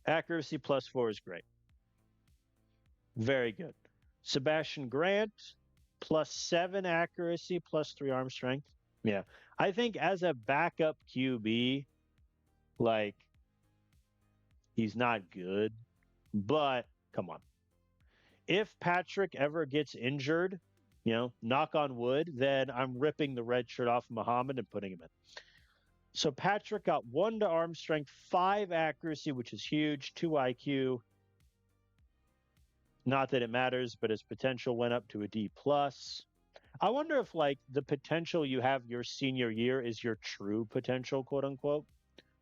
Accuracy +4 is great. Very good. Sebastian Grant, +7 accuracy, +3 arm strength. Yeah. I think as a backup QB, like, he's not good, but come on. If Patrick ever gets injured, knock on wood, then I'm ripping the red shirt off Muhammad and putting him in. So Patrick got 1 to arm strength, 5 accuracy, which is huge, 2 IQ. Not that it matters, but his potential went up to a D+. I wonder if, like, the potential you have your senior year is your true potential, quote unquote,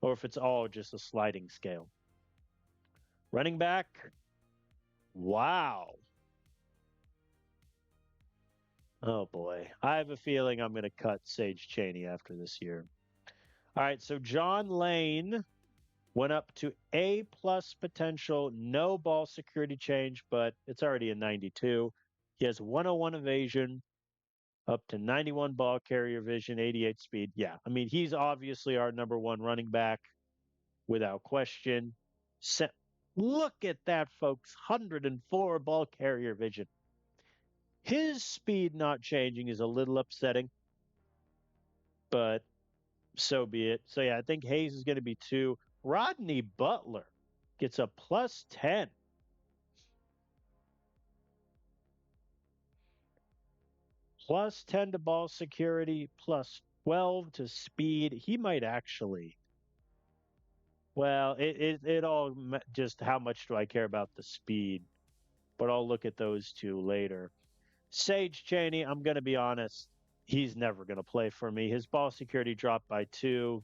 or if it's all just a sliding scale. Running back, wow. Oh boy. I have a feeling I'm going to cut Sage Chaney after this year. All right, so John Lane went up to A+ potential, no ball security change, but it's already a 92. He has 101 evasion, up to 91 ball carrier vision, 88 speed. Yeah, I mean, he's obviously our number 1 running back without question. Look at that, folks. 104 ball carrier vision. His speed not changing is a little upsetting, but so be it. So, yeah, I think Hayes is going to be 2. Rodney Butler gets a +10. +10 to ball security, +12 to speed. He might actually. Well, it all just how much do I care about the speed? But I'll look at those two later. Sage Chaney, I'm going to be honest, he's never going to play for me. His ball security dropped by 2.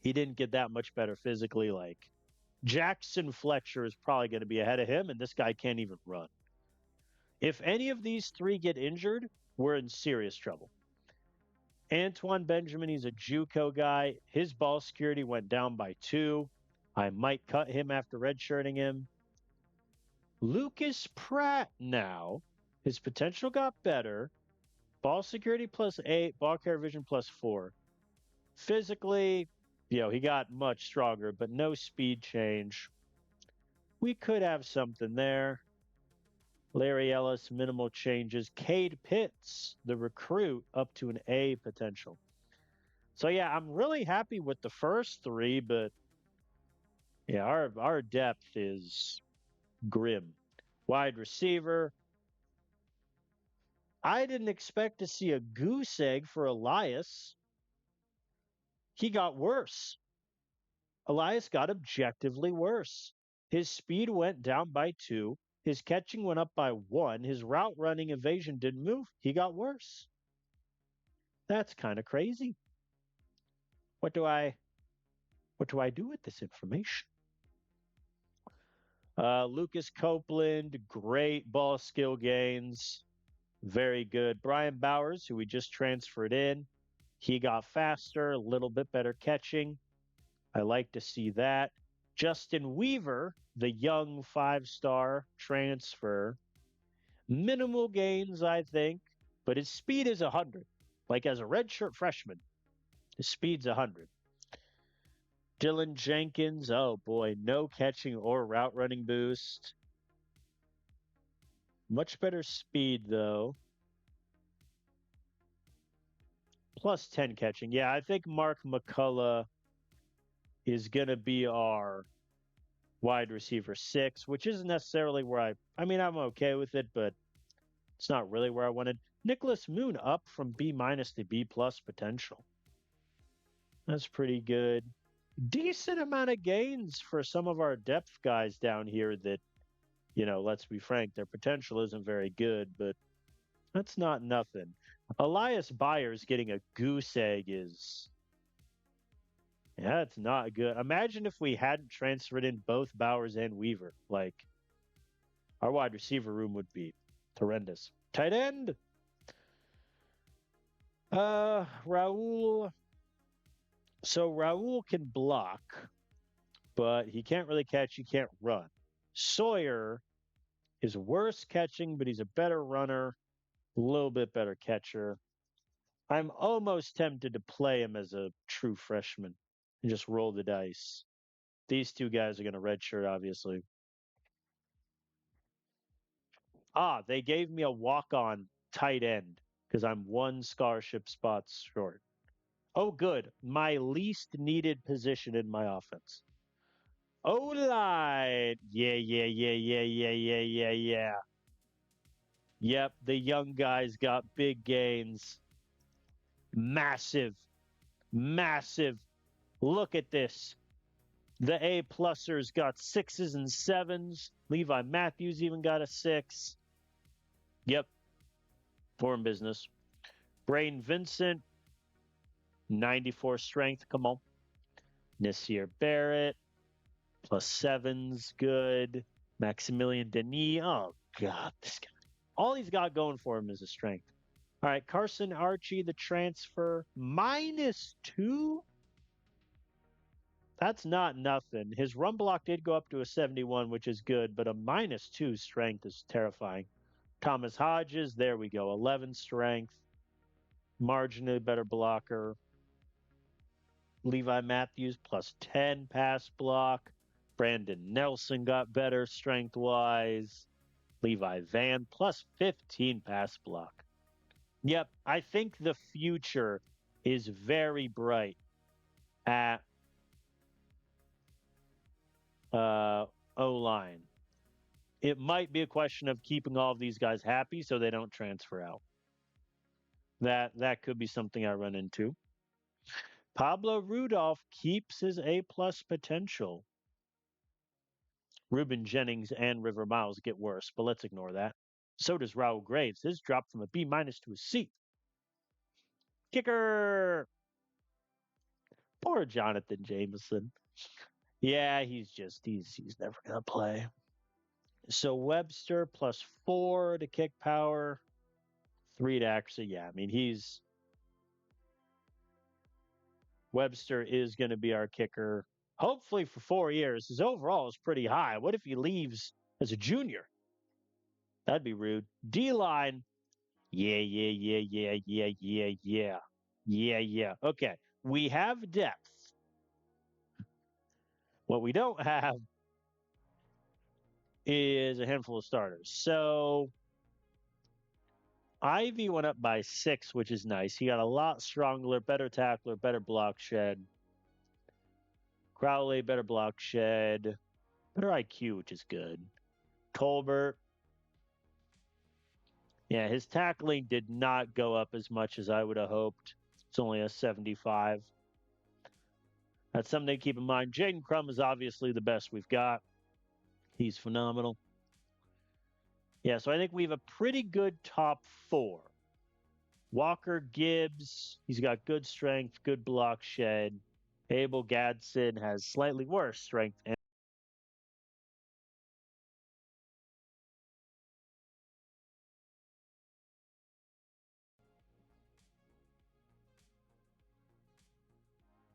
He didn't get that much better physically. Like, Jackson Fletcher is probably going to be ahead of him, and this guy can't even run. If any of these 3 get injured, we're in serious trouble. Antoine Benjamin, he's a JUCO guy. His ball security went down by 2. I might cut him after redshirting him. Lucas Pratt now, his potential got better. Ball security +8, ball carrier vision +4. Physically, he got much stronger, but no speed change. We could have something there. Larry Ellis, minimal changes. Cade Pitts, the recruit, up to an A potential. So, yeah, I'm really happy with the first 3, but, yeah, our depth is grim. Wide receiver. I didn't expect to see a goose egg for Elias. He got worse. Elias got objectively worse. His speed went down by 2. His catching went up by 1. His route running evasion didn't move. He got worse. That's kind of crazy. What do I do with this information? Lucas Copeland, great ball skill gains. Very good. Brian Bowers, who we just transferred in, he got faster, a little bit better catching. I like to see that. Justin Weaver, the young 5-star transfer, minimal gains, I think, but his speed is 100. Like, as a redshirt freshman, his speed's 100. Dylan Jenkins, oh boy, no catching or route running boost. Much better speed, though. +10 catching. Yeah, I think Mark McCullough is going to be our wide receiver 6, which isn't necessarily where I'm okay with it, but it's not really where I wanted. Nicholas Moon up from B- to B+ potential. That's pretty good. Decent amount of gains for some of our depth guys down here that, let's be frank, their potential isn't very good, but that's not nothing. Elias Byers getting a goose egg is... Yeah, it's not good. Imagine if we hadn't transferred in both Bowers and Weaver. Like, our wide receiver room would be horrendous. Tight end. Raul. So Raul can block, but he can't really catch. He can't run. Sawyer is worse catching, but he's a better runner. A little bit better catcher. I'm almost tempted to play him as a true freshman and just roll the dice. These two guys are going to redshirt, obviously. They gave me a walk-on tight end because I'm one scholarship spot short. Oh, good. My least needed position in my offense. O-line. Yeah, yeah, yeah, yeah, yeah, yeah, yeah, yeah. Yep, the young guys got big gains. Massive, massive. Look at this. The A-plussers got 6s and 7s. Levi Matthews even got a 6. Yep, foreign business. Brain Vincent, 94 strength. Come on. Nasir Barrett, +7s. Good. Maximilian Denis. Oh, God. This guy. All he's got going for him is a strength. All right, Carson Archie, the transfer, -2. That's not nothing. His run block did go up to a 71, which is good, but a -2 strength is terrifying. Thomas Hodges, there we go, 11 strength, marginally better blocker. Levi Matthews +10 pass block. Brandon Nelson got better strength-wise. Levi Van +15 pass block. Yep, I think the future is very bright at O-line. It might be a question of keeping all of these guys happy so they don't transfer out. That could be something I run into. Pablo Rudolph keeps his A+ potential. Ruben Jennings and River Miles get worse, but let's ignore that. So does Raul Graves. His dropped from a B- to a C. Kicker. Poor Jonathan Jameson. Yeah, he's never gonna play. So Webster +4 to kick power, 3 to accuracy. Yeah, I mean Webster is going to be our kicker, hopefully for 4 years. His overall is pretty high. What if he leaves as a junior? That'd be rude. D-line. Yeah, yeah, yeah, yeah, yeah, yeah, yeah. Yeah, yeah. Okay. We have depth. What we don't have is a handful of starters. So Ivy went up by 6, which is nice. He got a lot stronger, better tackler, better block shed. Crowley, better block shed, better IQ, which is good. Colbert, yeah, his tackling did not go up as much as I would have hoped. It's only a 75. That's something to keep in mind. Jaden Crum is obviously the best we've got. He's phenomenal. Yeah, so I think we have a pretty good top 4. Walker Gibbs, he's got good strength, good block shed. Abel Gadsden has slightly worse strength. And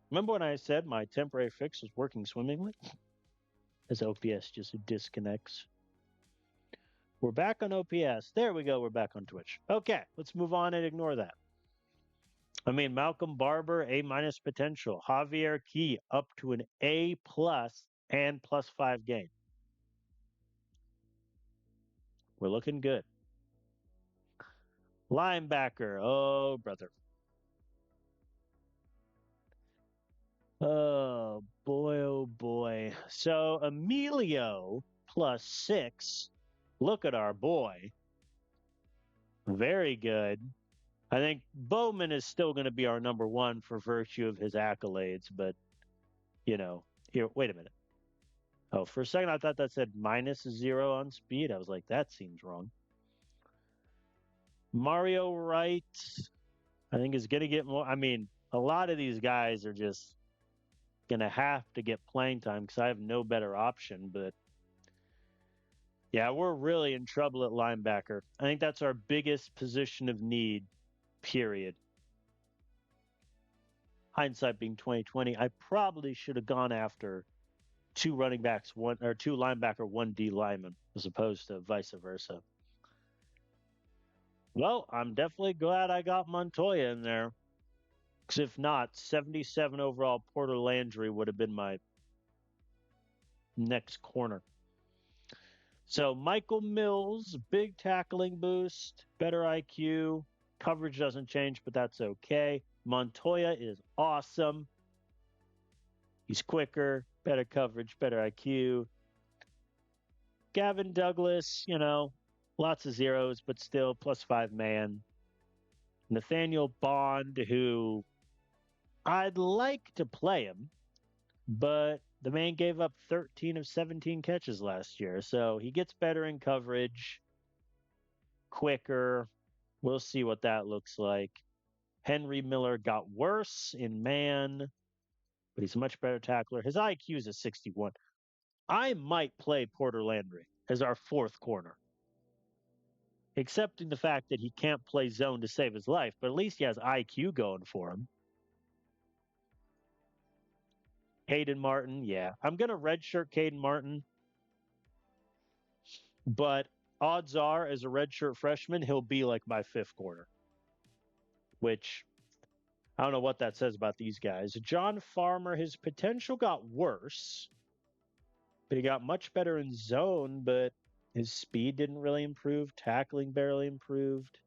remember when I said my temporary fix was working swimmingly? As OPS just disconnects. We're back on OPS. There we go. We're back on Twitch. Okay, let's move on and ignore that. I mean, Malcolm Barber, A- potential. Javier Key up to an A+ and +5 gain. We're looking good. Linebacker. Oh, brother. Oh, boy, oh, boy. So Emilio +6. Look at our boy. Very good. I think Bowman is still going to be our number 1 for virtue of his accolades, but, here, wait a minute. Oh, for a second, I thought that said -0 on speed. I was like, that seems wrong. Mario Wright, I think, is going to get more. I mean, a lot of these guys are just going to have to get playing time because I have no better option. But yeah, we're really in trouble at linebacker. I think that's our biggest position of need, period. Hindsight being 2020, I probably should have gone after 2 running backs, 2 linebacker, 1 D lineman, as opposed to vice versa. Well, I'm definitely glad I got Montoya in there. Because if not, 77 overall Porter Landry would have been my next corner. So Michael Mills, big tackling boost, better IQ. Coverage doesn't change, but that's okay. Montoya is awesome. He's quicker, better coverage, better IQ. Gavin Douglas, lots of zeros, but still +5 man. Nathaniel Bond, who I'd like to play him, but the man gave up 13 of 17 catches last year. So he gets better in coverage, quicker. We'll see what that looks like. Henry Miller got worse in man, but he's a much better tackler. His IQ is a 61. I might play Porter Landry as our fourth corner, accepting the fact that he can't play zone to save his life, but at least he has IQ going for him. Caden Martin, yeah. I'm going to redshirt Caden Martin, but odds are, as a redshirt freshman, he'll be like my fifth corner, which I don't know what that says about these guys. John Farmer, his potential got worse, but he got much better in zone, but his speed didn't really improve. Tackling barely improved.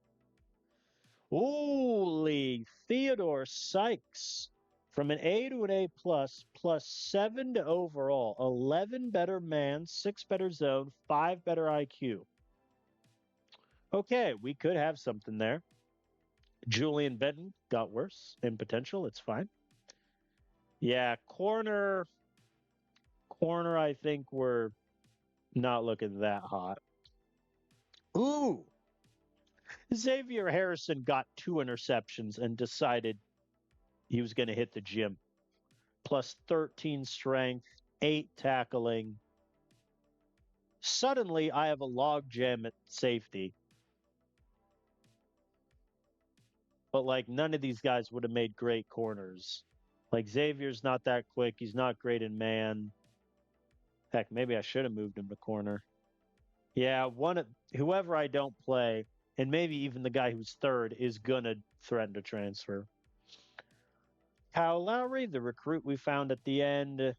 Holy Theodore Sykes. From an A to an A plus 7 to overall, 11 better man, 6 better zone, 5 better IQ. Okay, we could have something there. Julian Benton got worse in potential. It's fine. Yeah, corner, I think we're not looking that hot. Ooh, Xavier Harrison got 2 interceptions and decided he was going to hit the gym. Plus 13 strength, 8 tackling. Suddenly, I have a log jam at safety. But like none of these guys would have made great corners. Like Xavier's not that quick. He's not great in man. Heck, maybe I should have moved him to corner. Yeah, whoever I don't play, and maybe even the guy who's third is gonna threaten to transfer. Kyle Lowry, the recruit we found at the end,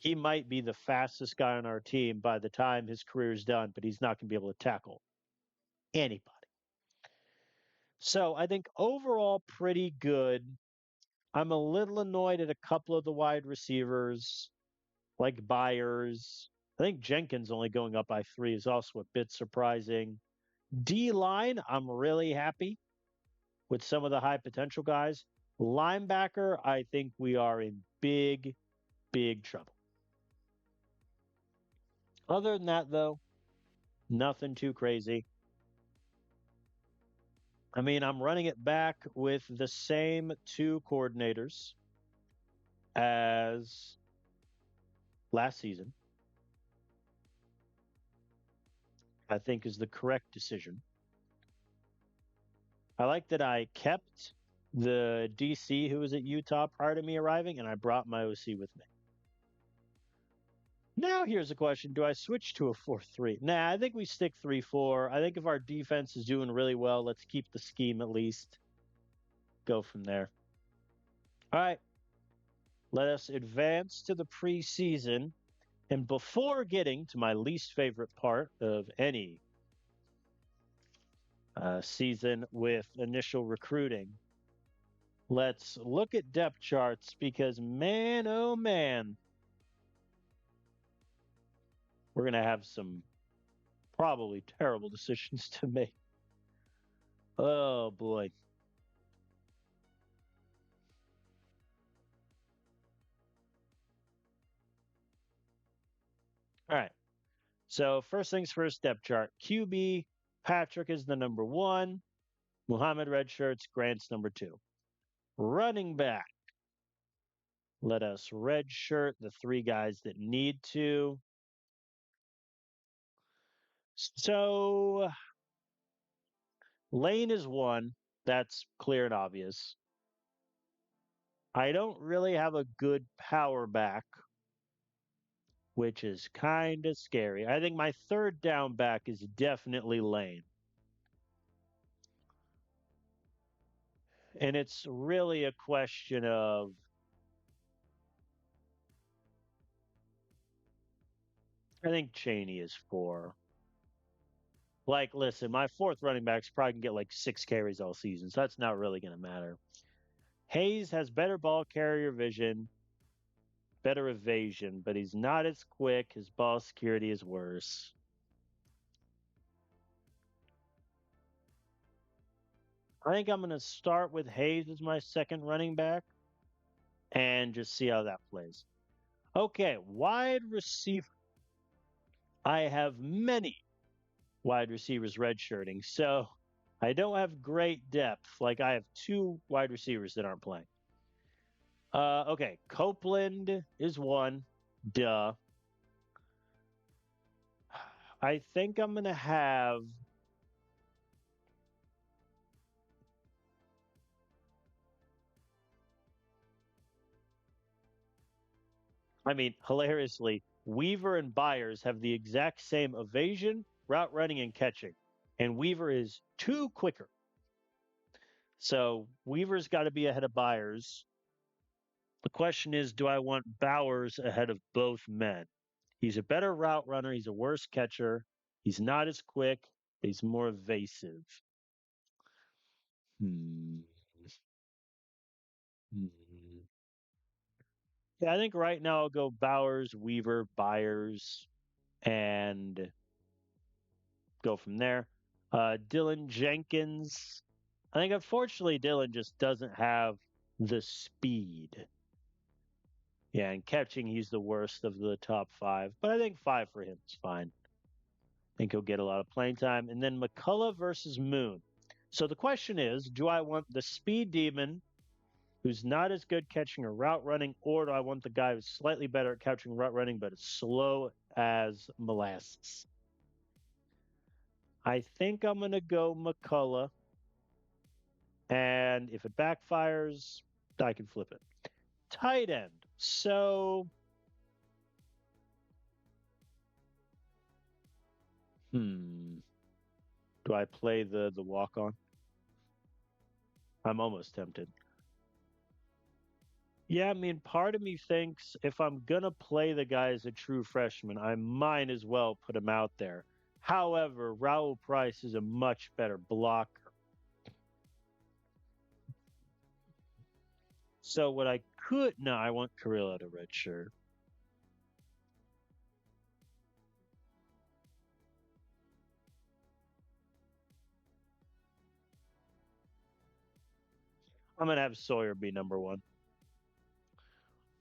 he might be the fastest guy on our team by the time his career is done, but he's not going to be able to tackle anybody. So I think overall pretty good. I'm a little annoyed at a couple of the wide receivers, like Byers. I think Jenkins only going up by 3 is also a bit surprising. D line, I'm really happy with some of the high potential guys. Linebacker, I think we are in big, big trouble. Other than that, though, nothing too crazy. I mean, I'm running it back with the same 2 coordinators as last season. I think is the correct decision. I like that I kept the DC who was at Utah prior to me arriving, and I brought my OC with me. Now here's a question. Do I switch to a 4-3? Nah, I think we stick 3-4. I think if our defense is doing really well, let's keep the scheme at least. Go from there. All right. Let us advance to the preseason. And before getting to my least favorite part of any season with initial recruiting, let's look at depth charts because, man, oh man, we're going to have some probably terrible decisions to make. Oh, boy. All right. So, first things first, depth chart. QB, Patrick is the number 1. Muhammad redshirts, Grant's number 2. Running back. Let us redshirt the 3 guys that need to. So, Lane is 1. That's clear and obvious. I don't really have a good power back. which is kind of scary. I think my third down back is definitely Lane. And it's really a question of I think Cheney is 4. Like, listen, my fourth running back's probably can get like 6 carries all season, so that's not really going to matter. Hayes has better ball carrier vision, better evasion, but he's not as quick. His ball security is worse. I think I'm going to start with Hayes as my second running back and just see how that plays. Okay, wide receiver. I have many wide receivers redshirting, so I don't have great depth. Like I have 2 wide receivers that aren't playing. Okay, Copeland is 1. Duh. I think I'm going to have I mean, hilariously, Weaver and Byers have the exact same evasion, route running, and catching. And Weaver is 2 quicker. So Weaver's got to be ahead of Byers. The question is, do I want Bowers ahead of both men? He's a better route runner. He's a worse catcher. He's not as quick. He's more evasive. Hmm. Hmm. Yeah, I think right now I'll go Bowers, Weaver, Byers, and go from there. Dylan Jenkins. I think unfortunately Dylan just doesn't have the speed. Yeah, and catching he's the worst of the top 5, but I think 5 for him is fine. I think he'll get a lot of playing time. And then McCullough versus Moon. So the question is, do I want the speed demon who's not as good catching or route running, or do I want the guy who's slightly better at catching route running but is slow as molasses? I think I'm going to go McCullough. And if it backfires, I can flip it. Tight end. So, do I play the walk on? I'm almost tempted. Yeah, I mean, part of me thinks if I'm gonna play the guy as a true freshman, I might as well put him out there. However, Raul Price is a much better blocker. So what I could no, I want Carrillo to redshirt. I'm gonna have Sawyer be number 1.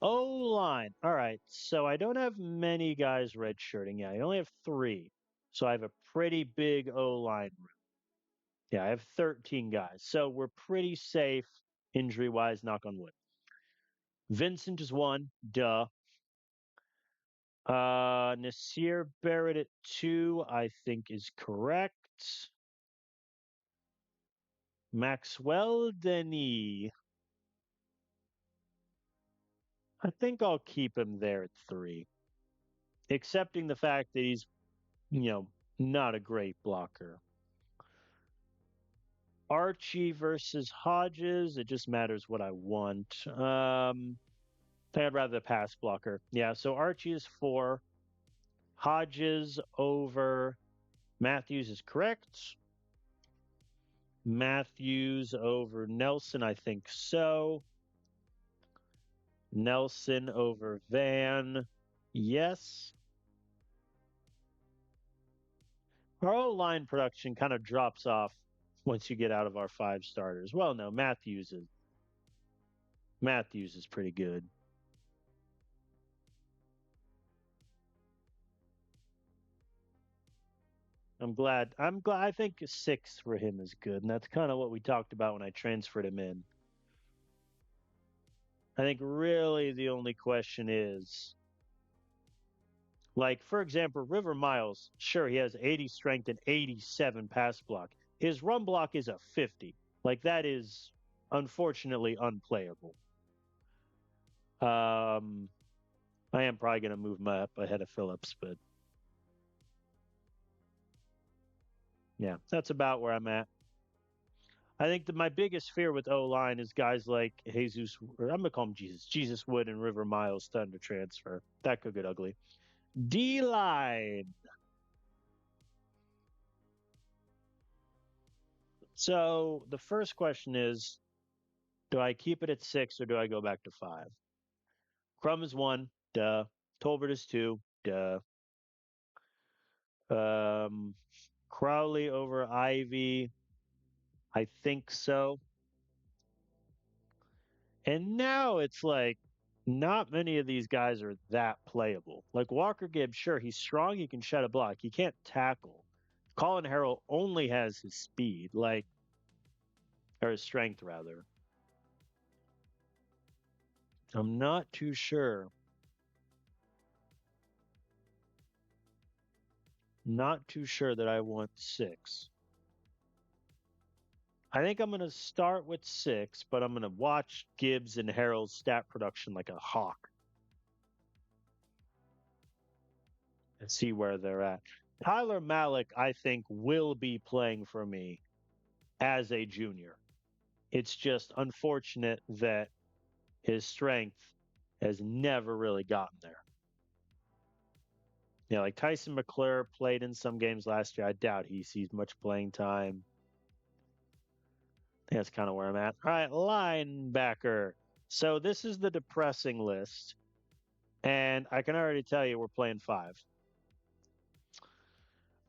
O line. All right. So I don't have many guys redshirting. Yeah, I only have 3. So I have a pretty big O line room. Yeah, I have 13 guys. So we're pretty safe injury wise, knock on wood. Vincent is 1. Duh. Nasir Barrett at 2, I think is correct. Maxwell Denis. I think I'll keep him there at 3, accepting the fact that he's, not a great blocker. Archie versus Hodges. It just matters what I want. I think I'd rather the pass blocker. Yeah, so Archie is 4. Hodges over Matthews is correct. Matthews over Nelson, I think so. Nelson over Van. Yes. Our O line production kind of drops off once you get out of our 5 starters. Well, no, Matthews is pretty good. I'm glad. I think 6 for him is good, and that's kind of what we talked about when I transferred him in. I think really the only question is, like, for example, River Miles, sure, he has 80 strength and 87 pass block. His run block is a 50. Like, that is unfortunately unplayable. Um, I am probably going to move him up ahead of Phillips, but yeah, that's about where I'm at. I think that my biggest fear with O line is guys like Jesus, or I'm gonna call him Jesus, Jesus Wood and River Miles starting to transfer. That could get ugly. D line. So the first question is, do I keep it at 6 or do I go back to 5? Crum is 1, duh. Tolbert is 2, duh. Um, Crowley over Ivy, I think so. And now it's like not many of these guys are that playable. Like Walker Gibbs, sure, he's strong, he can shed a block, he can't tackle. Colin Harrell only has his speed, like, or his strength rather. I'm not too sure. Not too sure that I want 6. I think I'm going to start with 6, but I'm going to watch Gibbs and Harrell's stat production like a hawk and see where they're at. Tyler Malik, I think, will be playing for me as a junior. It's just unfortunate that his strength has never really gotten there. Yeah, like Tyson McClure played in some games last year. I doubt he sees much playing time. I think that's kind of where I'm at. All right, linebacker. So this is the depressing list. And I can already tell you we're playing 5.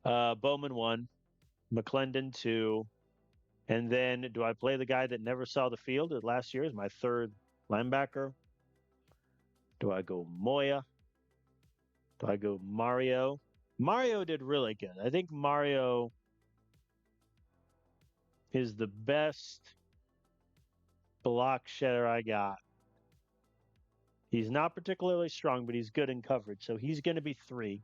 Bowman 1, McClendon 2, and then do I play the guy that never saw the field last year as my 3rd linebacker? Do I go Moya? Do I go Mario? Mario did really good. I think Mario is the best block shedder I got. He's not particularly strong, but he's good in coverage. So he's going to be 3.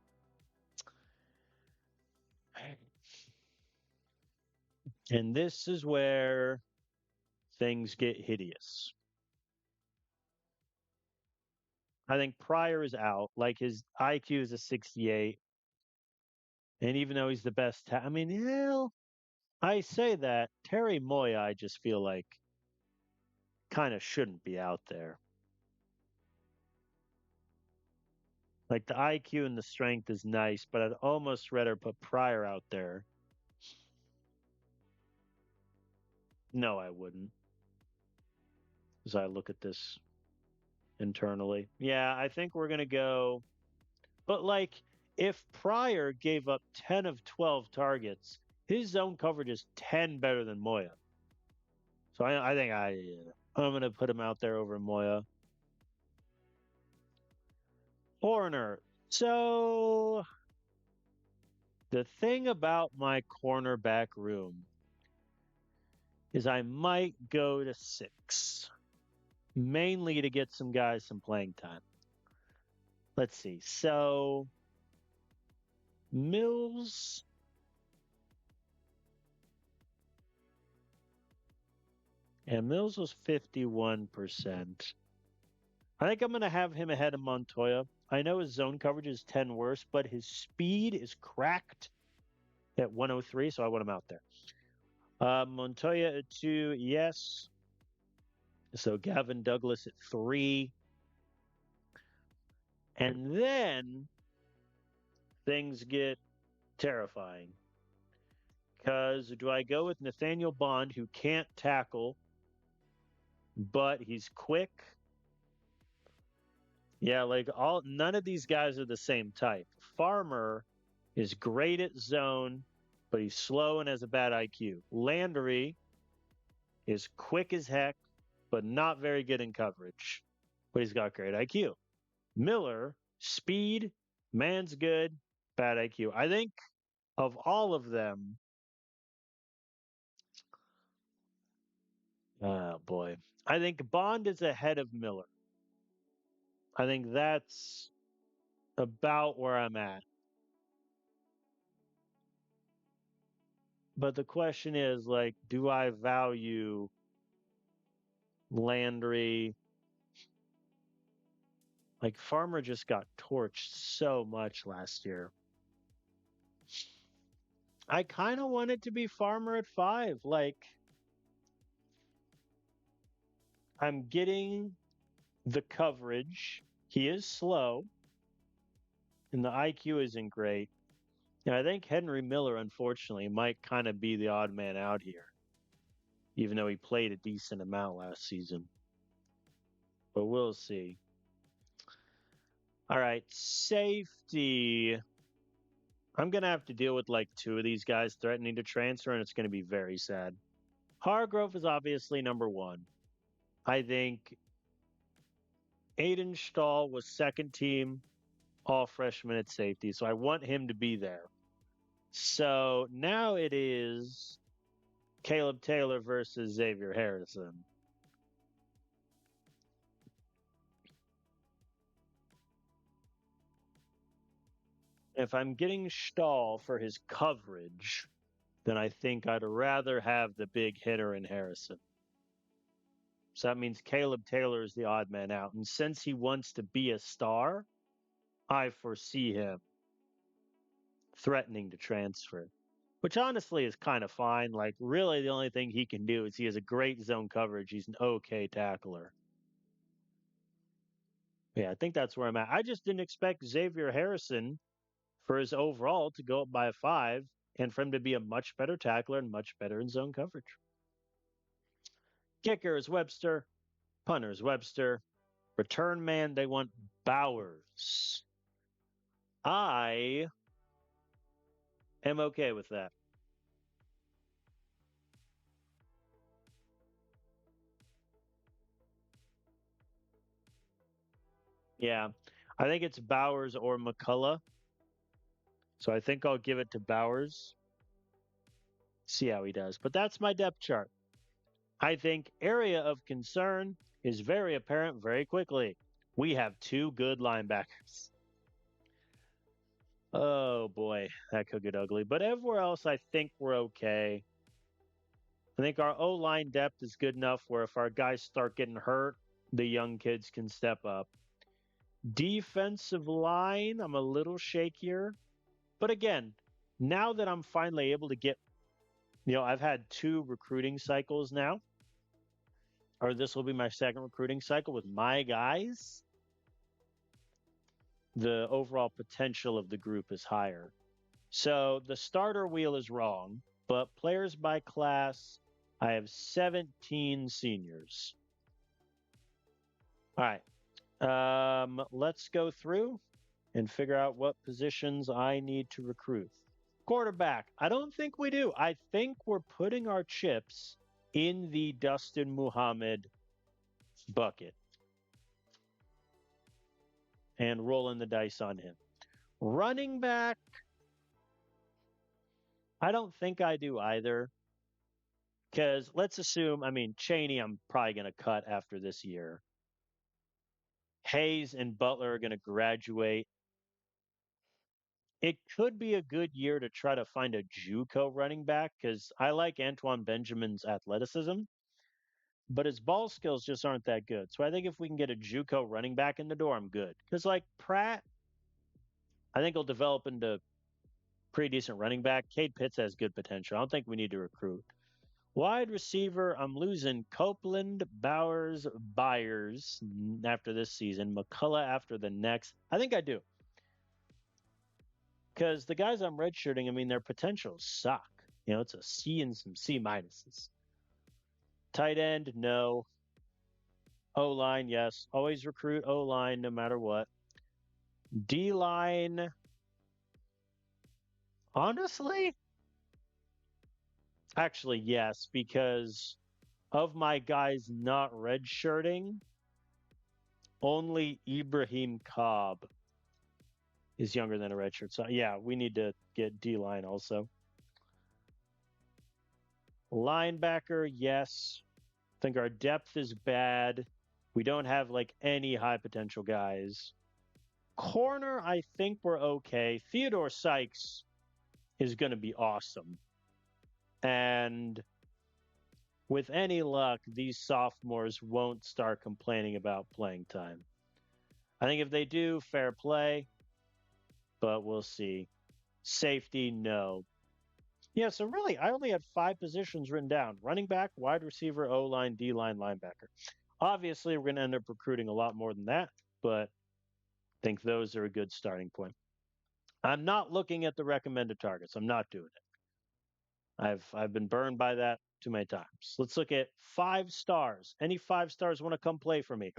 And this is where things get hideous. I think Pryor is out. Like his IQ is a 68. And even though he's the best, I mean, hell, I say that. Terry Moya, I just feel like kind of shouldn't be out there. Like the IQ and the strength is nice, but I'd almost rather put Pryor out there. No, I wouldn't. As I look at this internally. Yeah, I think we're going to go. But like, if Pryor gave up 10 of 12 targets, his zone coverage is 10 better than Moya. So I think I'm going to put him out there over Moya. Corner. So the thing about my cornerback room is I might go to 6, mainly to get some guys some playing time. Let's see. So Mills. And Mills was 51%. I think I'm going to have him ahead of Montoya. I know his zone coverage is 10 worse, but his speed is cracked at 103, so I want him out there. Montoya at 2, yes. So Gavin Douglas at 3. And then things get terrifying. Because do I go with Nathaniel Bond, who can't tackle, but he's quick? Yeah, like none of these guys are the same type. Farmer is great at zone, but he's slow and has a bad IQ. Landry is quick as heck, but not very good in coverage, but he's got great IQ. Miller, speed, man's good, bad IQ. I think of all of them, oh boy, I think Bond is ahead of Miller. I think that's about where I'm at. But the question is, like, do I value Landry Like, Farmer just got torched so much last year. I kind of want it to be Farmer at 5. Like, I'm getting the coverage. He is slow, and the IQ isn't great. And I think Henry Miller, unfortunately, might kind of be the odd man out here, even though he played a decent amount last season. But we'll see. All right, safety. I'm going to have to deal with like 2 of these guys threatening to transfer, and it's going to be very sad. Hargrove is obviously number 1. I think Aiden Stahl was second team all freshman at safety, so I want him to be there. So now it is Caleb Taylor versus Xavier Harrison. If I'm getting Stahl for his coverage, then I think I'd rather have the big hitter in Harrison. So that means Caleb Taylor is the odd man out. And since he wants to be a star, I foresee him threatening to transfer, which honestly is kind of fine. Like, really, the only thing he can do is he has a great zone coverage. He's an okay tackler. Yeah, I think that's where I'm at. I just didn't expect Xavier Harrison for his overall to go up by a 5 and for him to be a much better tackler and much better in zone coverage. Kicker is Webster. Punter is Webster. Return man, they want Bowers. I am okay with that. Yeah, I think it's Bowers or McCullough. So I think I'll give it to Bowers. See how he does. But that's my depth chart. I think area of concern is very apparent very quickly. We have 2 good linebackers. Oh boy, that could get ugly. But everywhere else, I think we're okay. I think our O line depth is good enough where if our guys start getting hurt, the young kids can step up. Defensive line, I'm a little shakier. But again, now that I'm finally able to get, I've had 2 recruiting cycles now, or this will be my second recruiting cycle with my guys. The overall potential of the group is higher. So the starter wheel is wrong, but players by class, I have 17 seniors. All right. Let's go through and figure out what positions I need to recruit. Quarterback, I don't think we do. I think we're putting our chips in the Dustin Muhammad bucket and rolling the dice on him. Running back, I don't think I do either. Because let's assume, Cheney, I'm probably going to cut after this year. Hayes and Butler are going to graduate. It could be a good year to try to find a JUCO running back because I like Antoine Benjamin's athleticism, but his ball skills just aren't that good. So I think if we can get a JUCO running back in the door, I'm good. Because like Pratt, I think he'll develop into pretty decent running back. Cade Pitts has good potential. I don't think we need to recruit. Wide receiver, I'm losing Copeland, Bowers, Byers after this season, McCullough after the next. I think I do. Because the guys I'm redshirting, their potentials suck. It's a C and some C minuses. Tight end, no. O line, yes. Always recruit O line no matter what. D line, honestly, actually, yes, because of my guys not redshirting, only Ibrahim Cobb is younger than a redshirt. So, yeah, we need to get D line also. Linebacker, yes. I think our depth is bad. We don't have like any high potential guys. Corner, I think we're okay. Theodore Sykes is going to be awesome. And with any luck, these sophomores won't start complaining about playing time. I think if they do, fair play, but we'll see. Safety, no. Yeah, so really, I only had 5 positions written down: running back, wide receiver, O line, D line, linebacker. Obviously, we're going to end up recruiting a lot more than that, but I think those are a good starting point. I'm not looking at the recommended targets. I'm not doing it. I've been burned by that too many times. Let's look at 5 stars. Any 5 stars want to come play for me?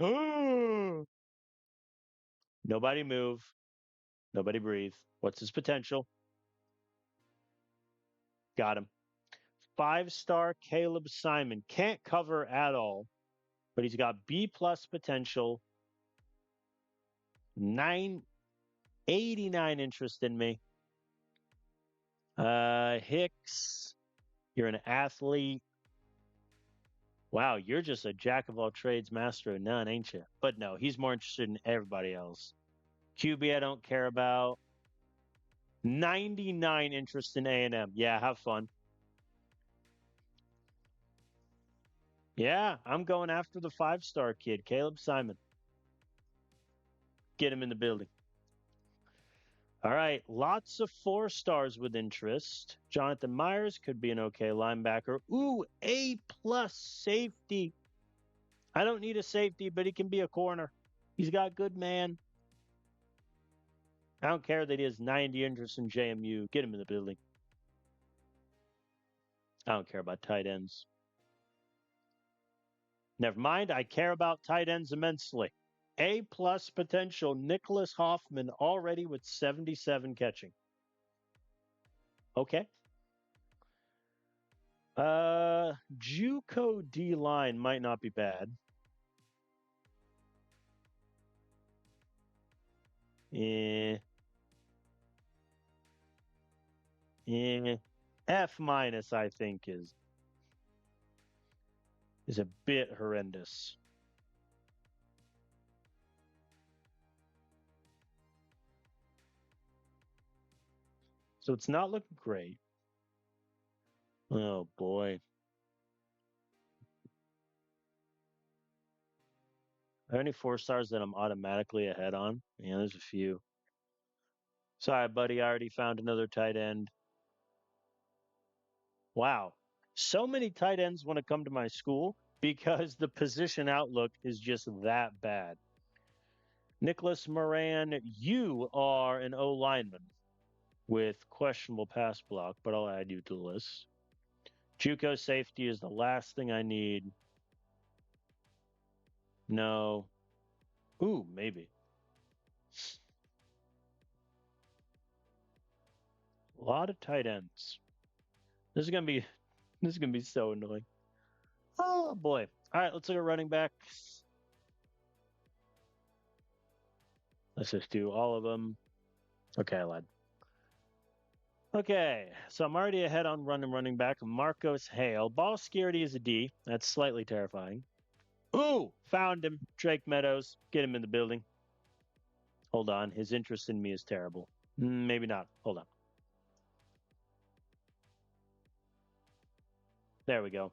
Nobody move. Nobody breathe. What's his potential? Got him. 5 star Caleb Simon. Can't cover at all, but he's got B plus potential. 989 interest in me. Hicks, you're an athlete. Wow, you're just a jack of all trades, master of none, ain't you? But no, he's more interested in everybody else. QB, I don't care about. 99 interest in A&M. Yeah, have fun. Yeah, I'm going after the 5 star kid, Caleb Simon. Get him in the building. All right, lots of 4 stars with interest. Jonathan Myers could be an okay linebacker. Ooh, A plus safety. I don't need a safety, but he can be a corner. He's got good man. I don't care that he has 90 interest in JMU. Get him in the building. I don't care about tight ends. Never mind. I care about tight ends immensely. A plus potential. Nicholas Hoffman already with 77 catching. Okay. JUCO D line might not be bad. Eh. F minus, I think, is a bit horrendous. So it's not looking great. Oh boy. Are there any 4 stars that I'm automatically ahead on? Yeah, there's a few. Sorry, buddy. I already found another tight end. Wow. So many tight ends want to come to my school because the position outlook is just that bad. Nicholas Moran, you are an O lineman with questionable pass block, but I'll add you to the list. JUCO safety is the last thing I need. No. Ooh, maybe. A lot of tight ends. This is gonna be so annoying. Oh boy. All right, let's look at running backs. Let's just do all of them. Okay, I lied. Okay, so I'm already ahead on running back. Marcos Hale. Ball security is a D. That's slightly terrifying. Ooh, found him. Drake Meadows. Get him in the building. Hold on. His interest in me is terrible. Maybe not. Hold on. There we go.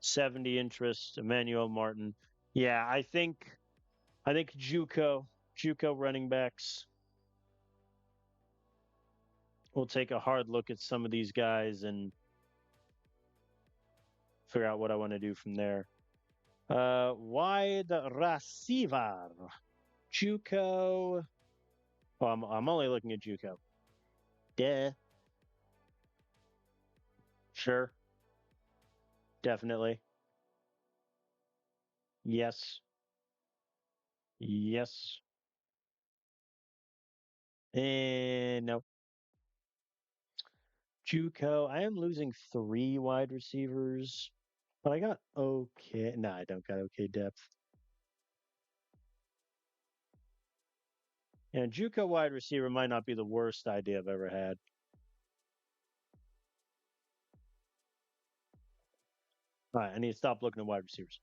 70 interest. Emmanuel Martin. Yeah, I think JUCO running backs. We'll take a hard look at some of these guys and figure out what I want to do from there. Wide receiver. JUCO. Oh, I'm only looking at JUCO. Duh. Sure. Definitely. Yes. Yes. And no. JUCO. I am losing 3 wide receivers, but I got okay. No, I don't got okay depth. And JUCO wide receiver might not be the worst idea I've ever had. All right, I need to stop looking at wide receivers.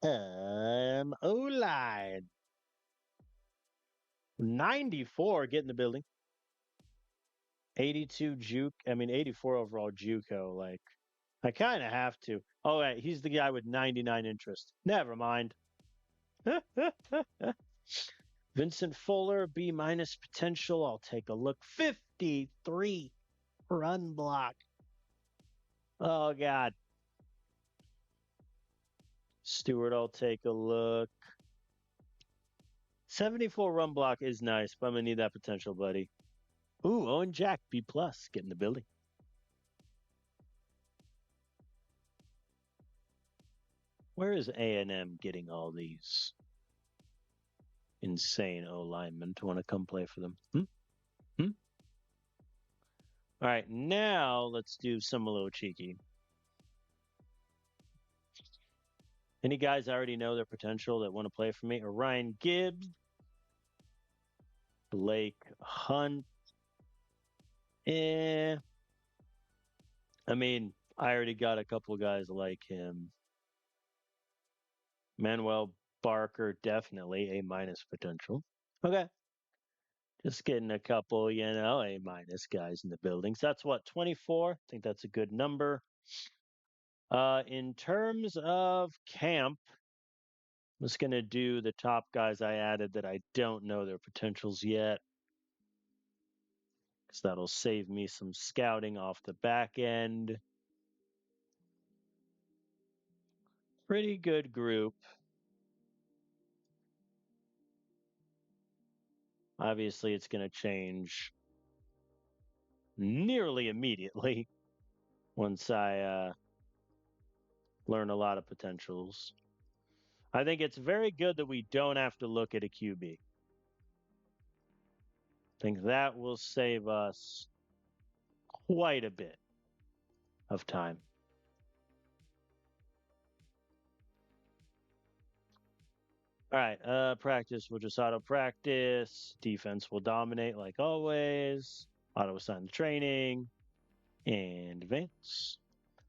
O-line. 94, get in the building. 82 Juke. I mean, 84 overall JUCO. Like, I kind of have to. Oh, right, he's the guy with 99 interest. Never mind. Vincent Fuller, B minus potential. I'll take a look. 53 run block. Oh, God. Stewart, I'll take a look. 74 run block is nice, but I'm going to need that potential, buddy. Ooh, Owen Jack, B plus. Get in the building. Where is A&M getting all these insane O linemen to want to come play for them? All right, now let's do some a little cheeky. Any guys I already know their potential that want to play for me? Ryan Gibbs, Blake Hunt. I mean, I already got a couple guys like him. Manuel Barker, definitely A minus potential. Okay. Just getting a couple, A minus guys in the buildings. That's what, 24? I think that's a good number. In terms of camp, I'm just going to do the top guys I added that I don't know their potentials yet, because that'll save me some scouting off the back end. Pretty good group. Obviously, it's going to change nearly immediately once I learn a lot of potentials. I think it's very good that we don't have to look at a QB. I think that will save us quite a bit of time. All right, practice. We'll just auto practice. Defense will dominate like always. Auto assign the training and advance.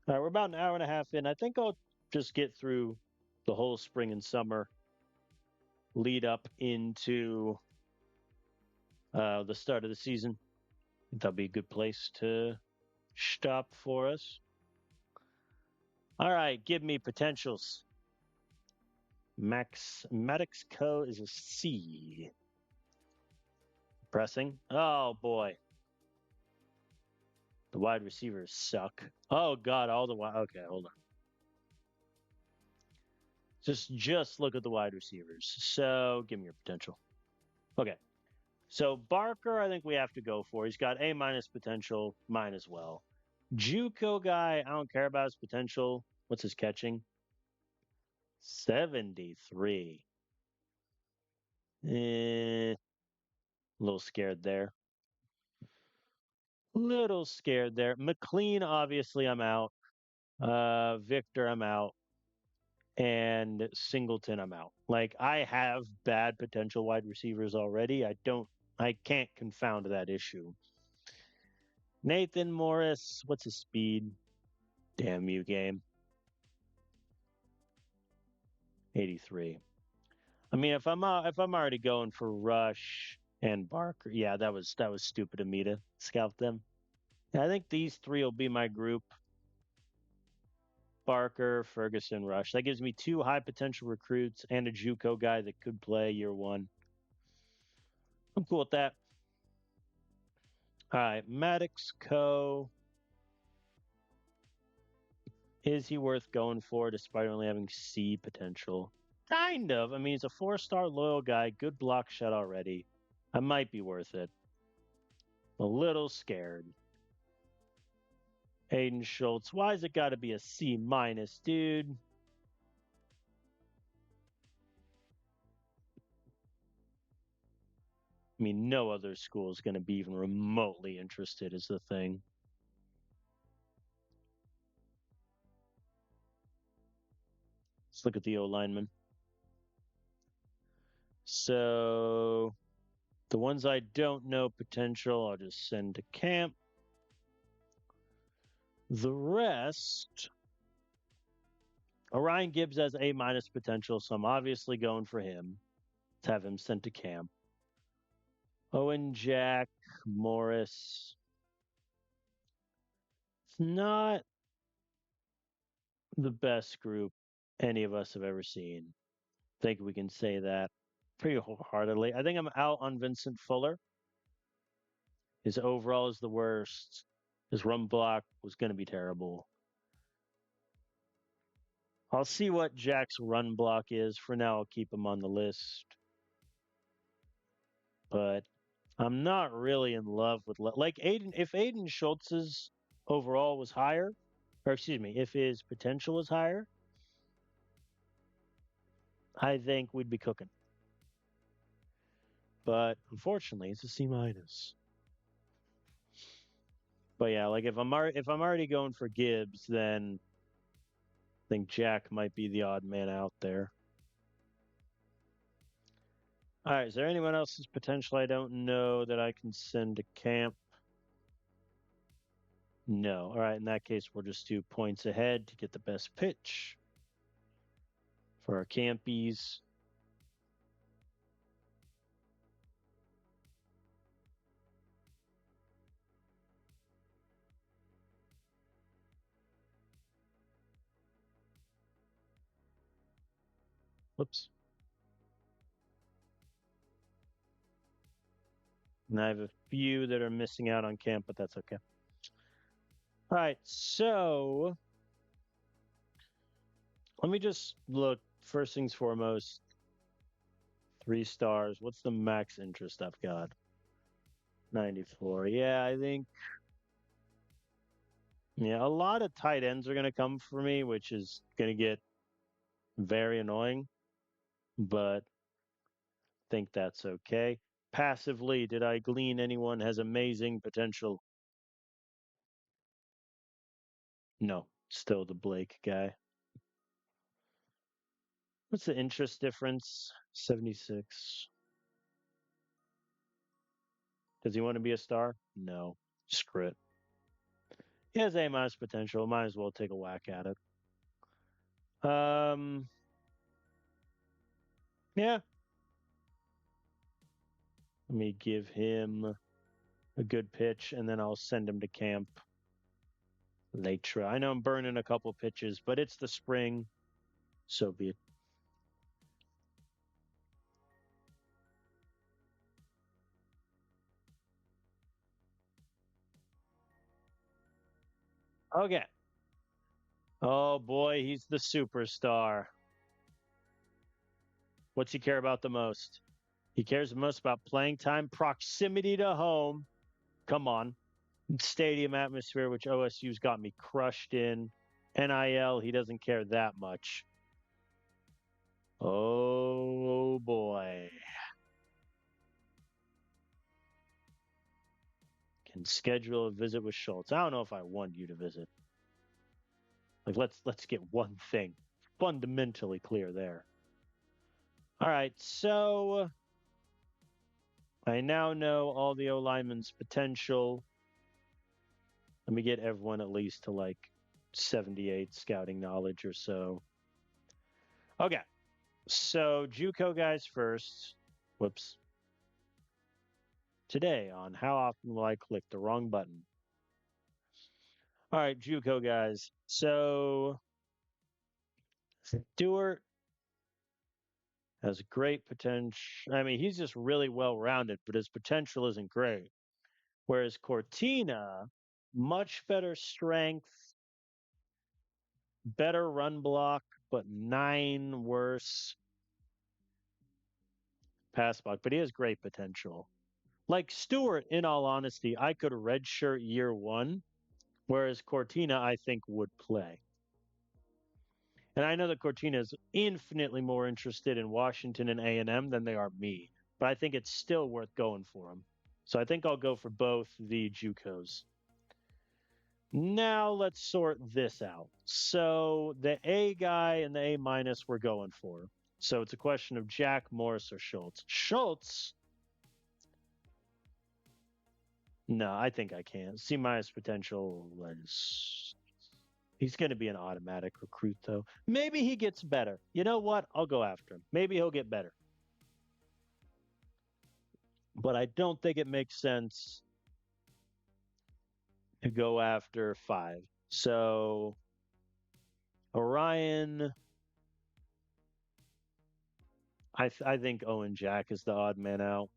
All right, we're about an hour and a half in. I think I'll just get through the whole spring and summer lead up into the start of the season. I think that'll be a good place to stop for us. All right, give me potentials. Maddox Co is a C. Pressing. Oh boy. The wide receivers suck. Oh God, all the wide. Okay, hold on. Just look at the wide receivers. So give me your potential. Okay. So Barker, I think we have to go for. He's got A minus potential, mine as well. JUCO guy, I don't care about his potential. What's his catching? 73. A little scared there. Little scared there. McLean, obviously, I'm out. Victor, I'm out. And Singleton, I'm out. Like, I have bad potential wide receivers already. I can't confound that issue. Nathan Morris, what's his speed? Damn you, game. 83. I mean, if I'm already going for Rush and Barker, yeah, that was stupid of me to scout them. I think these three will be my group. Barker, Ferguson, Rush. That gives me two high potential recruits and a JUCO guy that could play year one. I'm cool with that. All right, Maddox Co. Is he worth going for despite only having C potential? Kind of. I mean, he's a 4-star loyal guy, good block shot already. I might be worth it. A little scared. Hayden Schultz. Why has it got to be a C minus, dude? I mean, no other school is going to be even remotely interested, is the thing. Let's look at the O lineman. So the ones I don't know potential, I'll just send to camp. The rest, Orion Gibbs has A minus potential, so I'm obviously going for him to have him sent to camp. Owen Jack, Morris. It's not the best group any of us have ever seen. I think we can say that. pretty wholeheartedly. I think I'm out on Vincent Fuller. His overall is the worst. His run block was going to be terrible. I'll see what Jack's run block is. For now, I'll keep him on the list. But I'm not really in love with like Aiden. If Aiden Schultz's overall was higher, or excuse me, if his potential was higher, I think we'd be cooking. But unfortunately, it's a C minus. But yeah, like if I'm already going for Gibbs, then I think Jack might be the odd man out there. All right, is there anyone else's potential I don't know that I can send to camp? No. All right, in that case, we'll just do points ahead to get the best pitch for our campies. Whoops. And I have a few that are missing out on camp, but that's okay. All right, so let me just look. First things foremost, 3 stars. What's the max interest I've got? 94. Yeah, I think. Yeah, a lot of tight ends are going to come for me, which is going to get very annoying, but I think that's okay. Passively, did I glean anyone has amazing potential? No, still the Blake guy. What's the interest difference? 76. Does he want to be a star? No. Screw it. He has A minus potential. Might as well take a whack at it. Yeah. Let me give him a good pitch, and then I'll send him to camp later. I know I'm burning a couple pitches, but it's the spring, so be it. Okay. Oh boy, he's the superstar. What's he care about the most? He cares the most about playing time, proximity to home. Come on. Stadium atmosphere, which OSU's got me crushed in. NIL, he doesn't care that much. Oh boy. Can schedule a visit with Schultz. I don't know if I want you to visit. Like let's get one thing fundamentally clear there. All right, so I now know all the O linemen's potential. Let me get everyone at least to like 78 scouting knowledge or so. Okay. So JUCO guys first. Whoops. Today on how often will I click the wrong button? All right, JUCO guys. So Stewart has great potential. I mean, he's just really well rounded, but his potential isn't great. Whereas Cortina, much better strength, better run block, but 9 worse pass block. But he has great potential. Like Stewart, in all honesty, I could redshirt year one, whereas Cortina, I think, would play. And I know that Cortina is infinitely more interested in Washington and A&M than they are me, but I think it's still worth going for him. So I think I'll go for both the JUCOs. Now let's sort this out. So the A guy and the A minus we're going for. So it's a question of Jack, Morris, or Schultz. Schultz. No, I think I can. C minus potential is he's going to be an automatic recruit, though. Maybe he gets better. You know what? I'll go after him. Maybe he'll get better. But I don't think it makes sense to go after 5. So Orion, I think Owen Jack is the odd man out.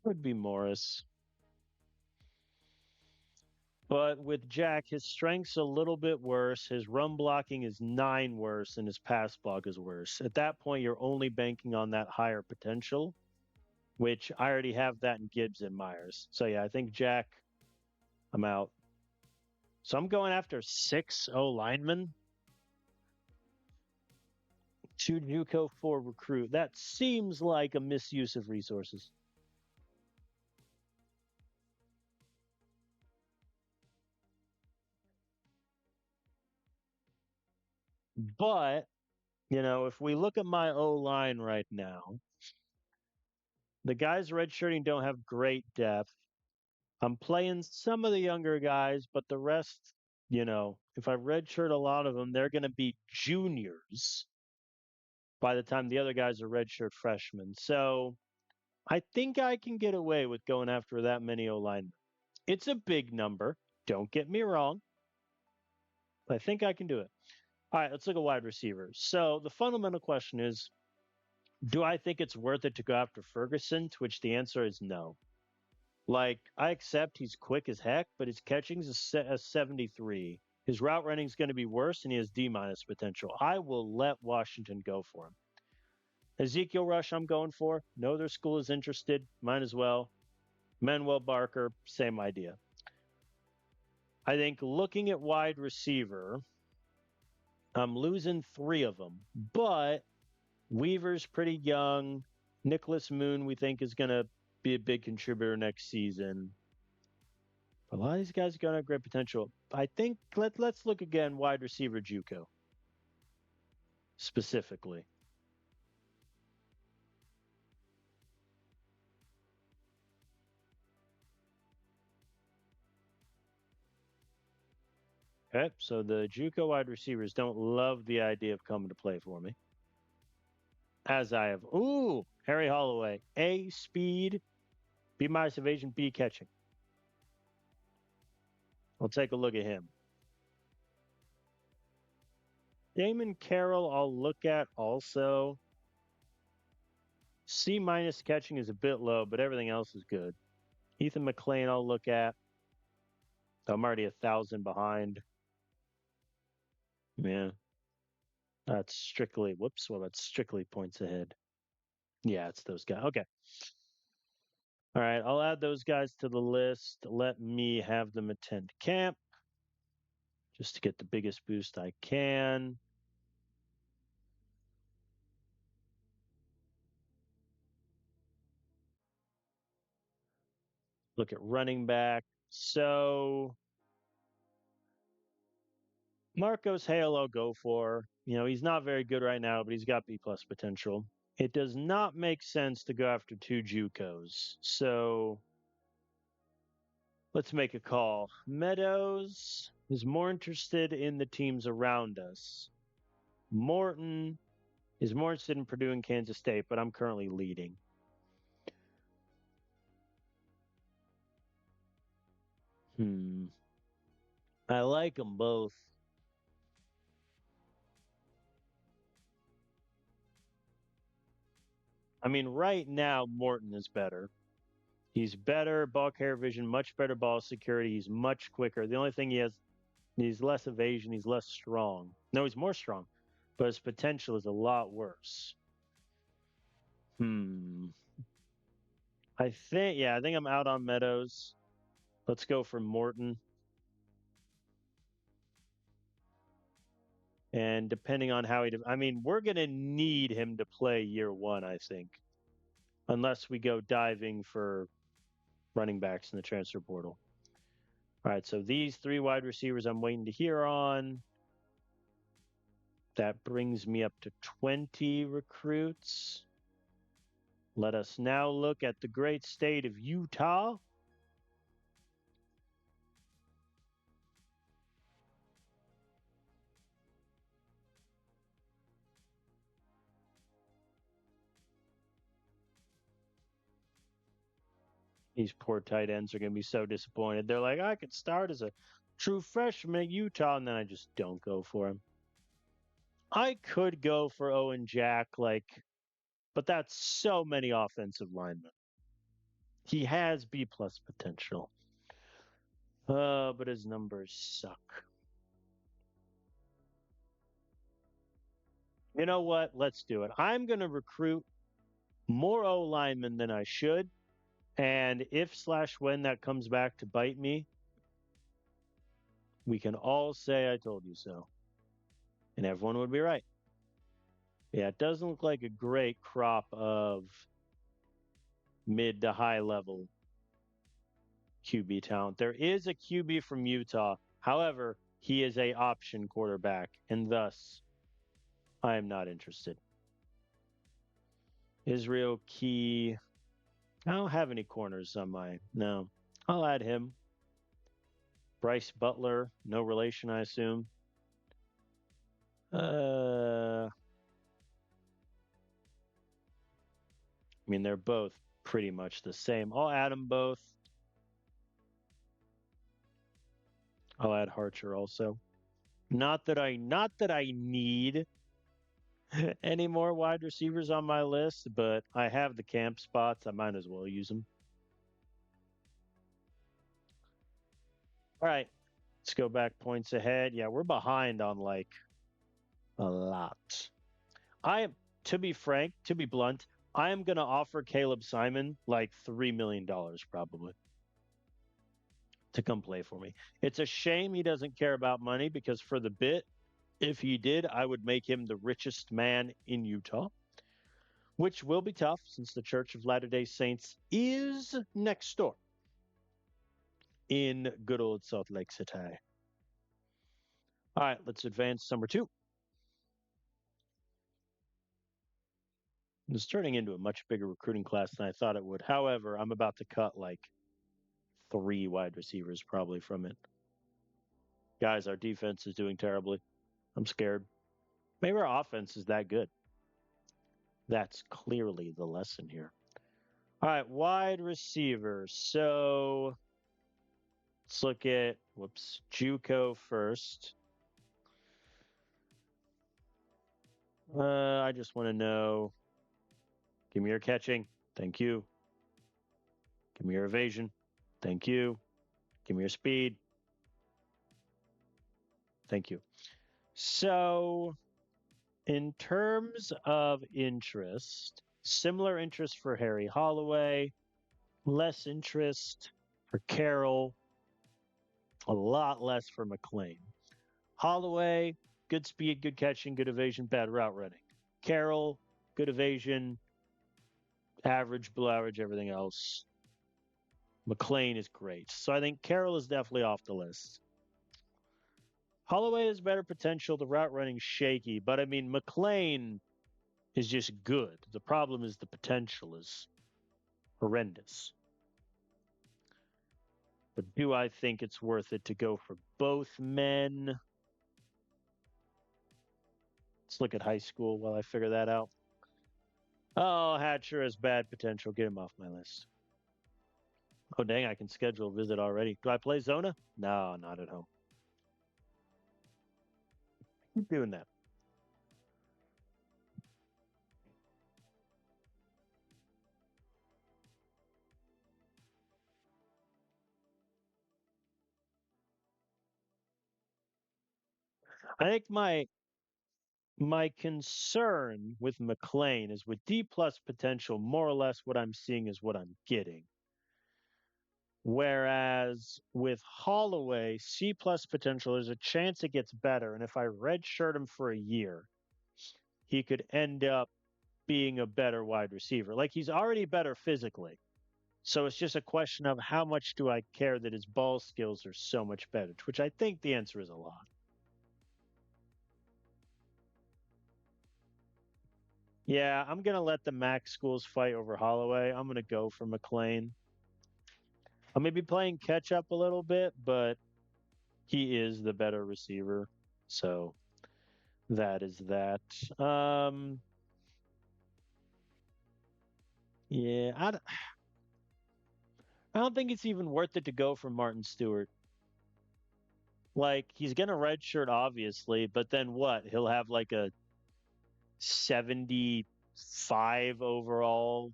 Would be Morris. But with Jack, his strength's a little bit worse. His run blocking is 9 worse, and his pass block is worse. At that point, you're only banking on that higher potential, which I already have that in Gibbs and Myers. So yeah, I think Jack, I'm out. So I'm going after 6 O linemen, 2 JUCO, 4 recruit. That seems like a misuse of resources. But, if we look at my O line right now, the guys redshirting don't have great depth. I'm playing some of the younger guys, but the rest, if I redshirt a lot of them, they're going to be juniors by the time the other guys are redshirt freshmen. So I think I can get away with going after that many O linemen. It's a big number. Don't get me wrong. I think I can do it. All right, let's look at wide receivers. So the fundamental question is, do I think it's worth it to go after Ferguson? To which the answer is no. Like, I accept he's quick as heck, but his catching's a 73. His route running is going to be worse, and he has D minus potential. I will let Washington go for him. Ezekiel Rush, I'm going for. No other school is interested. Might as well. Manuel Barker, same idea. I think looking at wide receiver, I'm losing 3 of them, but Weaver's pretty young. Nicholas Moon, we think, is going to be a big contributor next season. A lot of these guys are going to have great potential. I think let's look again wide receiver JUCO specifically. Okay, so the JUCO wide receivers don't love the idea of coming to play for me. As I have, Harry Holloway, A speed, B minus evasion, B catching. I'll take a look at him. Damon Carroll, I'll look at also. C minus catching is a bit low, but everything else is good. Ethan McLean, I'll look at. I'm already 1,000 behind. Yeah. That's strictly, that's strictly points ahead. Yeah, it's those guys. Okay. All right. I'll add those guys to the list. Let me have them attend camp just to get the biggest boost I can. Look at running back. So Marcos Hale, I'll go for. He's not very good right now, but he's got B plus potential. It does not make sense to go after 2 JUCOs. So let's make a call. Meadows is more interested in the teams around us. Morton is more interested in Purdue and Kansas State, but I'm currently leading. I like them both. I mean, right now, Morton is better. He's better ball carrier vision, much better ball security. He's much quicker. The only thing he's less evasion. He's less strong. No, he's more strong, but his potential is a lot worse. I think I'm out on Meadows. Let's go for Morton. And depending on how we're going to need him to play year 1, I think, unless we go diving for running backs in the transfer portal. All right, so these 3 wide receivers I'm waiting to hear on. That brings me up to 20 recruits. Let us now look at the great state of Utah. These poor tight ends are going to be so disappointed. They're like, I could start as a True freshman at Utah, and then I just don't go for him. I could go for Owen Jack, but that's so many offensive linemen. He has B plus potential. But his numbers suck. You know what? Let's do it. I'm going to recruit more O linemen than I should. And if slash when that comes back to bite me, we can all say I told you so. And everyone would be right. Yeah, it doesn't look like a great crop of mid to high level QB talent. There is a QB from Utah. However, he is a option quarterback, and thus I am not interested. Israel Key. I don't have any corners on my. No. I'll add him. Bryce Butler, no relation, I assume. I mean, they're both pretty much the same. I'll add them both. I'll add Harcher also. Not that I need any more wide receivers on my list, but I have the camp spots. I might as well use them. All right. Let's go back points ahead. Yeah, we're behind on a lot. To be frank, to be blunt, I am going to offer Caleb Simon like $3 million probably to come play for me. It's a shame he doesn't care about money because for the bit, if he did, I would make him the richest man in Utah, which will be tough since the Church of Latter-day Saints is next door in good old Salt Lake City. All right, let's advance number 2. It's turning into a much bigger recruiting class than I thought it would. However, I'm about to cut like 3 wide receivers probably from it. Guys, our defense is doing terribly. I'm scared. Maybe our offense is that good. That's clearly the lesson here. All right, wide receivers. So let's look at, JUCO first. I just want to know, give me your catching. Thank you. Give me your evasion. Thank you. Give me your speed. Thank you. So, in terms of interest, similar interest for Harry Holloway, less interest for Carroll, a lot less for McClain. Holloway, good speed, good catching, good evasion, bad route running. Carroll, good evasion, average, below average, everything else. McClain is great. So I think Carroll is definitely off the list. Holloway has better potential. The route running shaky, but I mean McClain is just good. The problem is the potential is horrendous. But do I think it's worth it to go for both men? Let's look at high school while I figure that out. Oh, Hatcher has bad potential. Get him off my list. Oh, dang, I can schedule a visit already. Do I play Zona? No, not at home. Keep doing that. I think my concern with McClain is with D plus potential, more or less what I'm seeing is what I'm getting. Whereas with Holloway, C plus potential, there's a chance it gets better. And if I redshirt him for a year, he could end up being a better wide receiver. Like he's already better physically. So it's just a question of how much do I care that his ball skills are so much better, which I think the answer is a lot. Yeah, I'm going to let the MAC schools fight over Holloway. I'm going to go for McClain. I may be playing catch up a little bit, but he is the better receiver. So that is that. Yeah, I don't think it's even worth it to go for Martin Stewart. Like, he's going to redshirt, obviously, but then what? He'll have like a 75 overall,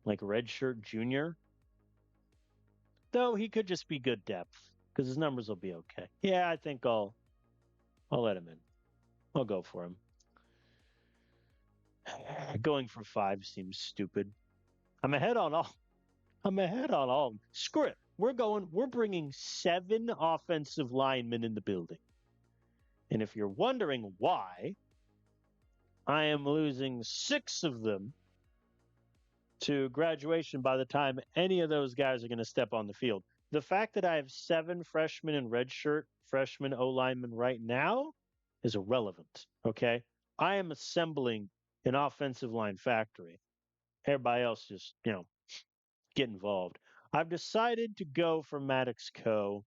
like redshirt junior. Though he could just be good depth because his numbers will be okay. Yeah, I think I'll let him in. I'll go for him. Going for 5 seems stupid. I'm ahead on all. I'm ahead on all. Screw it. We're bringing 7 offensive linemen in the building. And if you're wondering why, I am losing 6 of them to graduation by the time any of those guys are going to step on the field. The fact that I have 7 freshmen and redshirt freshman O linemen right now is irrelevant. Okay. I am assembling an offensive line factory. Everybody else just, get involved. I've decided to go for Maddox Coe,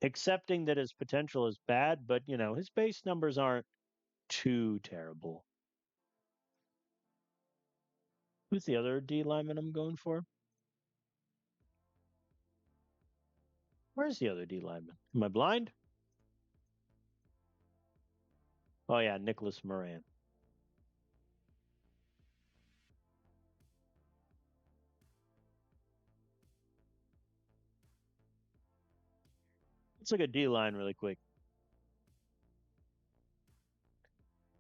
accepting that his potential is bad, but, his base numbers aren't too terrible. Who's the other D lineman I'm going for? Where's the other D lineman? Am I blind? Oh, yeah, Nicholas Moran. Let's look at D line really quick.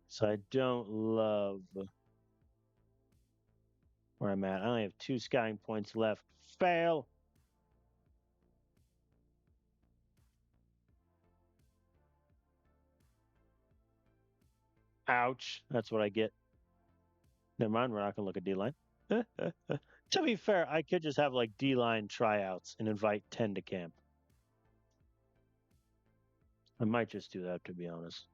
So I don't love where I'm at. I only have 2 scouting points left. Fail. Ouch. That's what I get. Never mind. We're not going to look at D line. To be fair, I could just have like D line tryouts and invite 10 to camp. I might just do that, to be honest.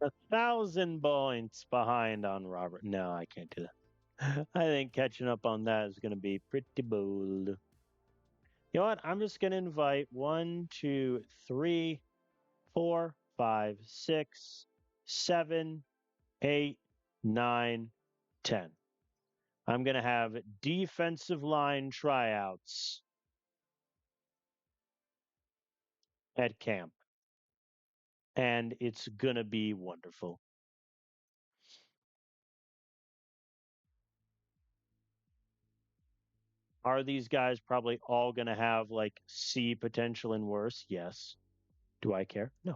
A 1,000 points behind on Robert. No, I can't do that. I think catching up on that is going to be pretty bold. You know what? I'm just going to invite 1, 2, 3, 4, 5, 6, 7, 8, 9, 10. I'm going to have defensive line tryouts at camp, and it's going to be wonderful. Are these guys probably all going to have like C potential and worse? Yes. Do I care? No.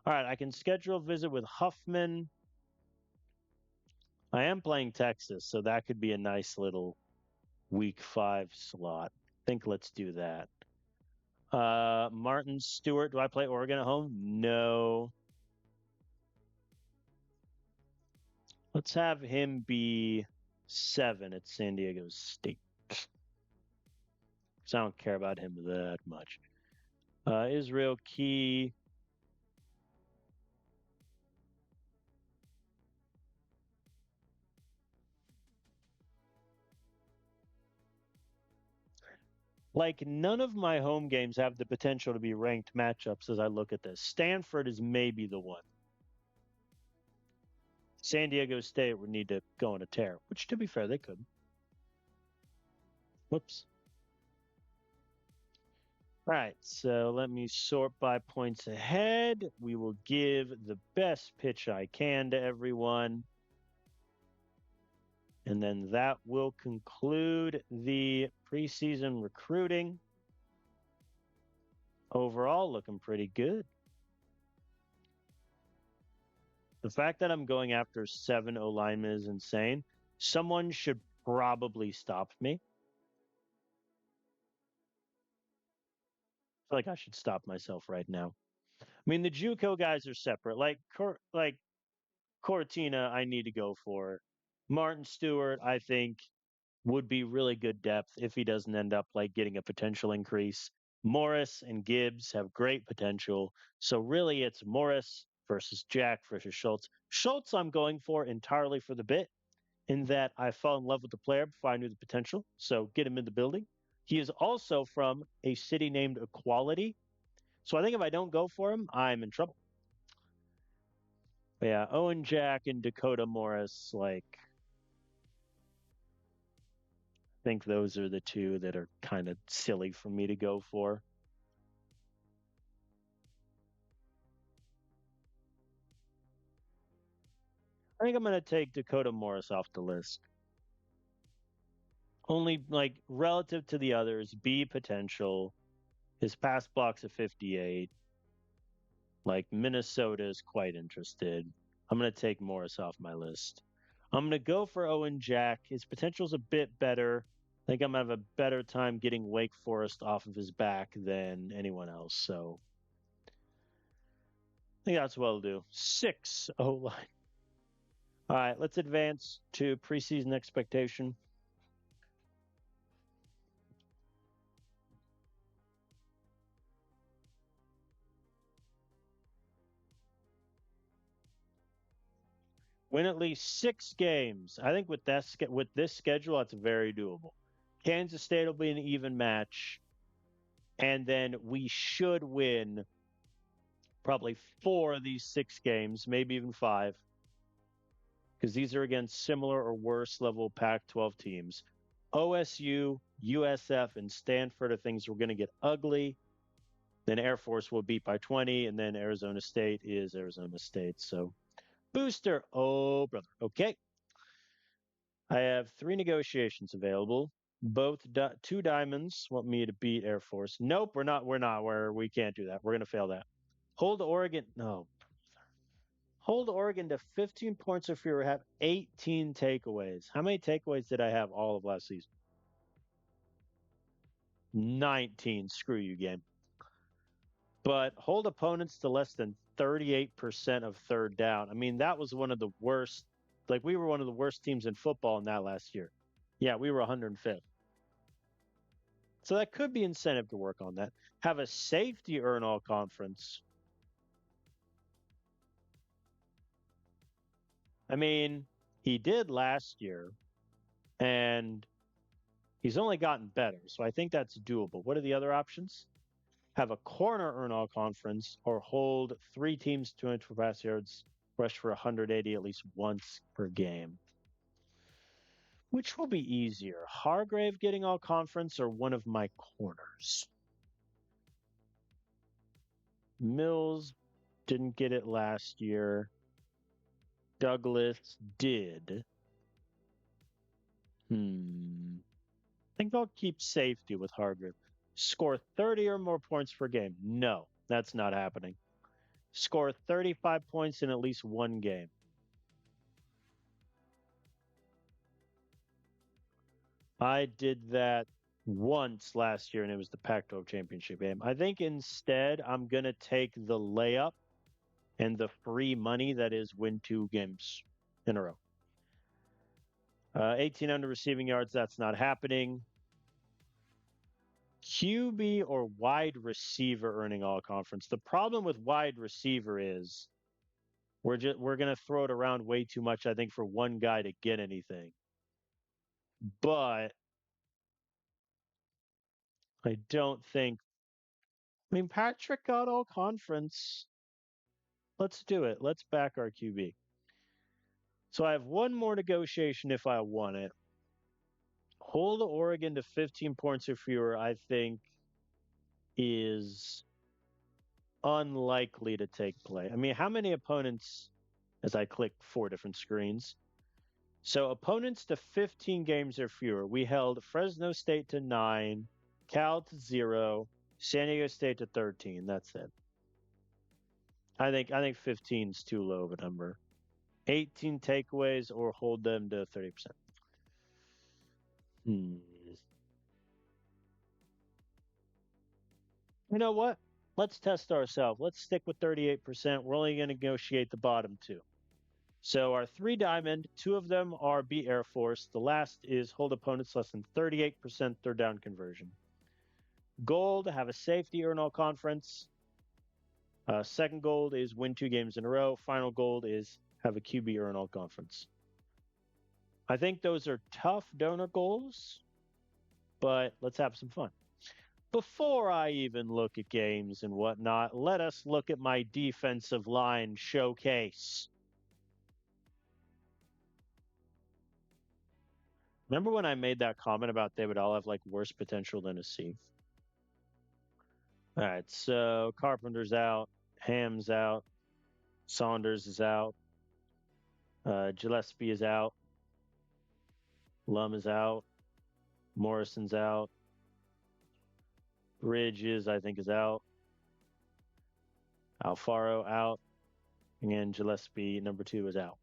All right, I can schedule a visit with Huffman. I am playing Texas, so that could be a nice little week 5 slot. I think let's do that. Martin Stewart, do I play Oregon at home? No. Let's have him be 7 at San Diego State. Because I don't care about him that much. Israel Key. Like, none of my home games have the potential to be ranked matchups as I look at this. Stanford is maybe the one. San Diego State would need to go on a tear, which, to be fair, they could. Whoops. All right, so let me sort by points ahead. We will give the best pitch I can to everyone. And then that will conclude the preseason recruiting. Overall, looking pretty good. The fact that I'm going after 7 O linemen is insane. Someone should probably stop me. I feel like I should stop myself right now. I mean, the JUCO guys are separate. Like Cortina, I need to go for. Martin Stewart, I think, would be really good depth if he doesn't end up like getting a potential increase. Morris and Gibbs have great potential. So really it's Morris versus Jack versus Schultz. Schultz I'm going for entirely for the bit, in that I fell in love with the player before I knew the potential. So get him in the building. He is also from a city named Equality. So I think if I don't go for him, I'm in trouble. But yeah, Owen Jack and Dakota Morris, like, I think those are the two that are kind of silly for me to go for. I think I'm going to take Dakota Morris off the list. Only like relative to the others, B potential. His pass blocks of 58. Like Minnesota is quite interested. I'm going to take Morris off my list. I'm going to go for Owen Jack. His potential's a bit better. I think I'm going to have a better time getting Wake Forest off of his back than anyone else. So I think that's what I'll do. 6 O line. All right, let's advance to preseason expectation. Win at least 6 games. I think with this schedule, that's very doable. Kansas State will be an even match, and then we should win probably 4 of these 6 games, maybe even 5, because these are against similar or worse level Pac-12 teams. OSU, USF, and Stanford are things we're going to get ugly. Then Air Force will beat by 20, and then Arizona State is Arizona State. So booster, oh brother. Okay, I have 3 negotiations available. Both 2 diamonds want me to beat Air Force. Nope, we're not. We're not. We can't do that. We're going to fail that. Hold Oregon. No, hold Oregon to 15 points or fewer, have 18 takeaways. How many takeaways did I have all of last season? 19. Screw you, game. But hold opponents to less than 38% of third down. I mean, that was one of the worst. Like, we were one of the worst teams in football in that last year. Yeah, we were 105th. So that could be incentive to work on that. Have a safety earn all conference. I mean, he did last year, and he's only gotten better. So I think that's doable. What are the other options? Have a corner earn all conference or hold 3 teams 200 for pass yards, rush for 180 at least once per game. Which will be easier? Hargrave getting all conference or one of my corners? Mills didn't get it last year. Douglas did. I think I'll keep safety with Hargrave. Score 30 or more points per game. No, that's not happening. Score 35 points in at least one game. I did that once last year, and it was the Pac 12 championship game. I think instead I'm going to take the layup and the free money that is win 2 games in a row. 1,800 receiving yards, that's not happening. QB or wide receiver earning all conference. The problem with wide receiver is we're going to throw it around way too much, I think, for one guy to get anything. But I don't think. I mean, Patrick got all conference. Let's do it. Let's back our QB. So I have one more negotiation if I want it. Hold Oregon to 15 points or fewer, I think, is unlikely to take play. I mean, how many opponents, as I click 4 different screens? So opponents to 15 games or fewer. We held Fresno State to 9, Cal to 0, San Diego State to 13. That's it. I think 15 is too low of a number. 18 takeaways or hold them to 30%. You know what? Let's test ourselves. Let's stick with 38%. We're only going to negotiate the bottom 2. So our 3 diamond, 2 of them are beat Air Force. The last is hold opponents less than 38% third down conversion. Gold, have a safety earn all conference. Second gold is win 2 games in a row. Final gold is have a QB earn all conference. I think those are tough donor goals, but let's have some fun. Before I even look at games and whatnot, let us look at my defensive line showcase. Remember when I made that comment about they would all have like worse potential than a C? All right, so Carpenter's out, Ham's out, Saunders is out, Gillespie is out, Lum is out, Morrison's out, Bridges I think is out, Alfaro out, and Gillespie number 2 is out.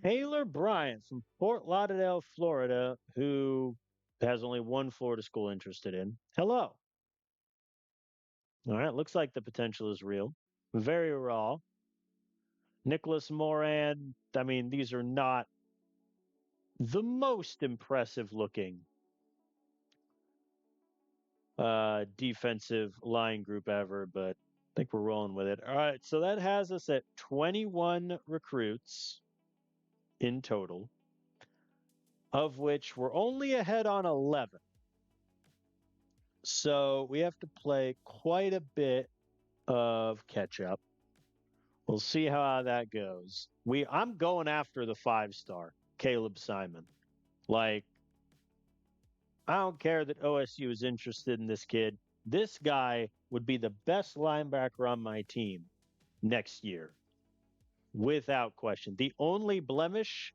Taylor Bryant from Fort Lauderdale, Florida, who has only one Florida school interested in. Hello. All right, looks like the potential is real. Very raw. Nicholas Moran, I mean, these are not the most impressive looking defensive line group ever, but I think we're rolling with it. All right, so that has us at 21 recruits in total, of which we're only ahead on 11. So we have to play quite a bit of catch up. We'll see how that goes. I'm going after the 5-star, Caleb Simon. Like, I don't care that OSU is interested in this kid. This guy would be the best linebacker on my team next year, without question. The only blemish,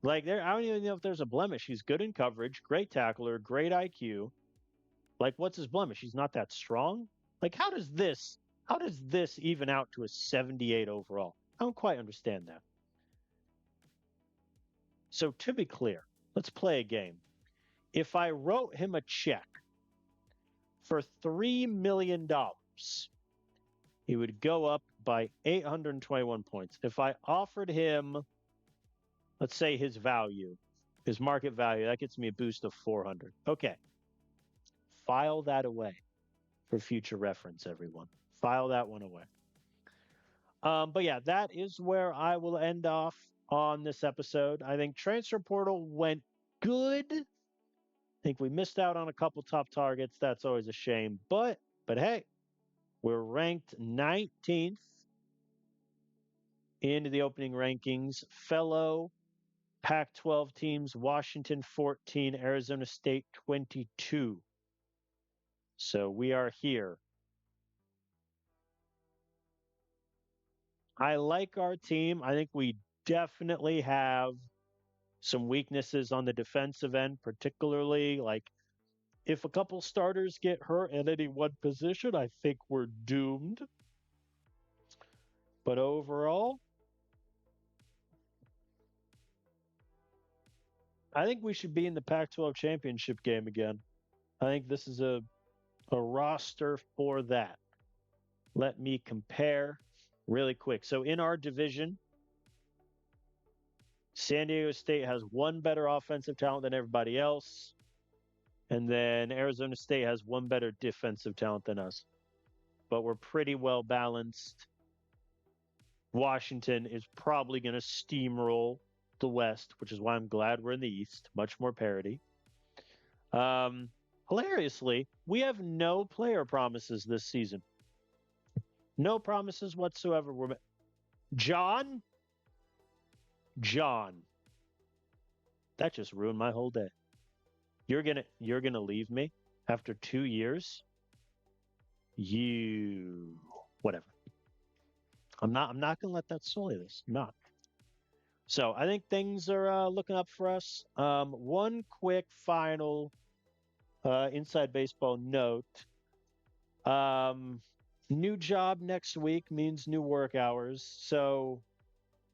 I don't even know if there's a blemish. He's good in coverage, great tackler, great IQ. Like, what's his blemish? He's not that strong. Like, how does this even out to a 78 overall? I don't quite understand that. So to be clear, let's play a game. If I wrote him a check for $3 million, he would go up by 821 points. If I offered him, let's say his value, his market value, that gets me a boost of 400. Okay. File that away for future reference, everyone. File that one away. But yeah, that is where I will end off on this episode. I think transfer portal went good. I think we missed out on a couple top targets. That's always a shame. But hey, we're ranked 19th into the opening rankings. Fellow Pac-12 teams: Washington 14, Arizona State 22. So we are here. I like our team. I think we definitely have some weaknesses on the defensive end, particularly like if a couple starters get hurt at any one position, I think we're doomed. But overall, I think we should be in the Pac-12 championship game again. I think this is a roster for that. Let me compare really quick. So in our division, San Diego State has one better offensive talent than everybody else. And then Arizona State has one better defensive talent than us. But we're pretty well balanced. Washington is probably going to steamroll the West, which is why I'm glad we're in the East. Much more parity. Hilariously, we have no player promises this season. No promises whatsoever. John, that just ruined my whole day. You're gonna leave me after 2 years? Whatever. I'm not gonna let that sully this. I'm not. So I think things are looking up for us. One quick final inside baseball note. New job next week means new work hours. So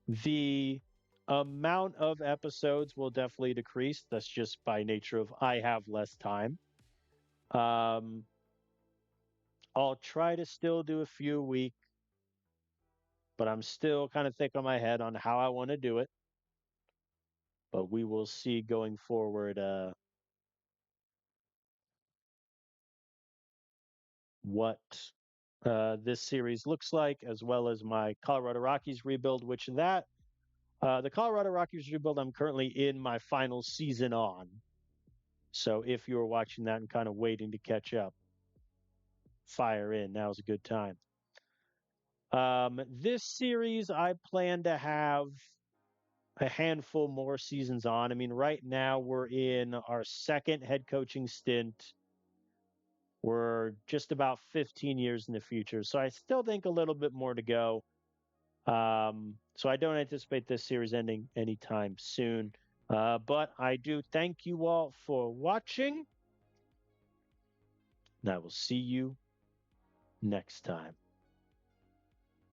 the amount of episodes will definitely decrease. That's just by nature of I have less time. I'll try to still do a few a week, but I'm still kind of thick on my head on how I want to do it. But we will see going forward what this series looks like, as well as my Colorado Rockies rebuild, which the Colorado Rockies rebuild I'm currently in my final season on. So if you're watching that and kind of waiting to catch up, fire in. Now's a good time. This series, I plan to have a handful more seasons on. I mean, right now we're in our second head coaching stint. We're just about 15 years in the future. So I still think a little bit more to go. So I don't anticipate this series ending anytime soon. But I do thank you all for watching, and I will see you next time.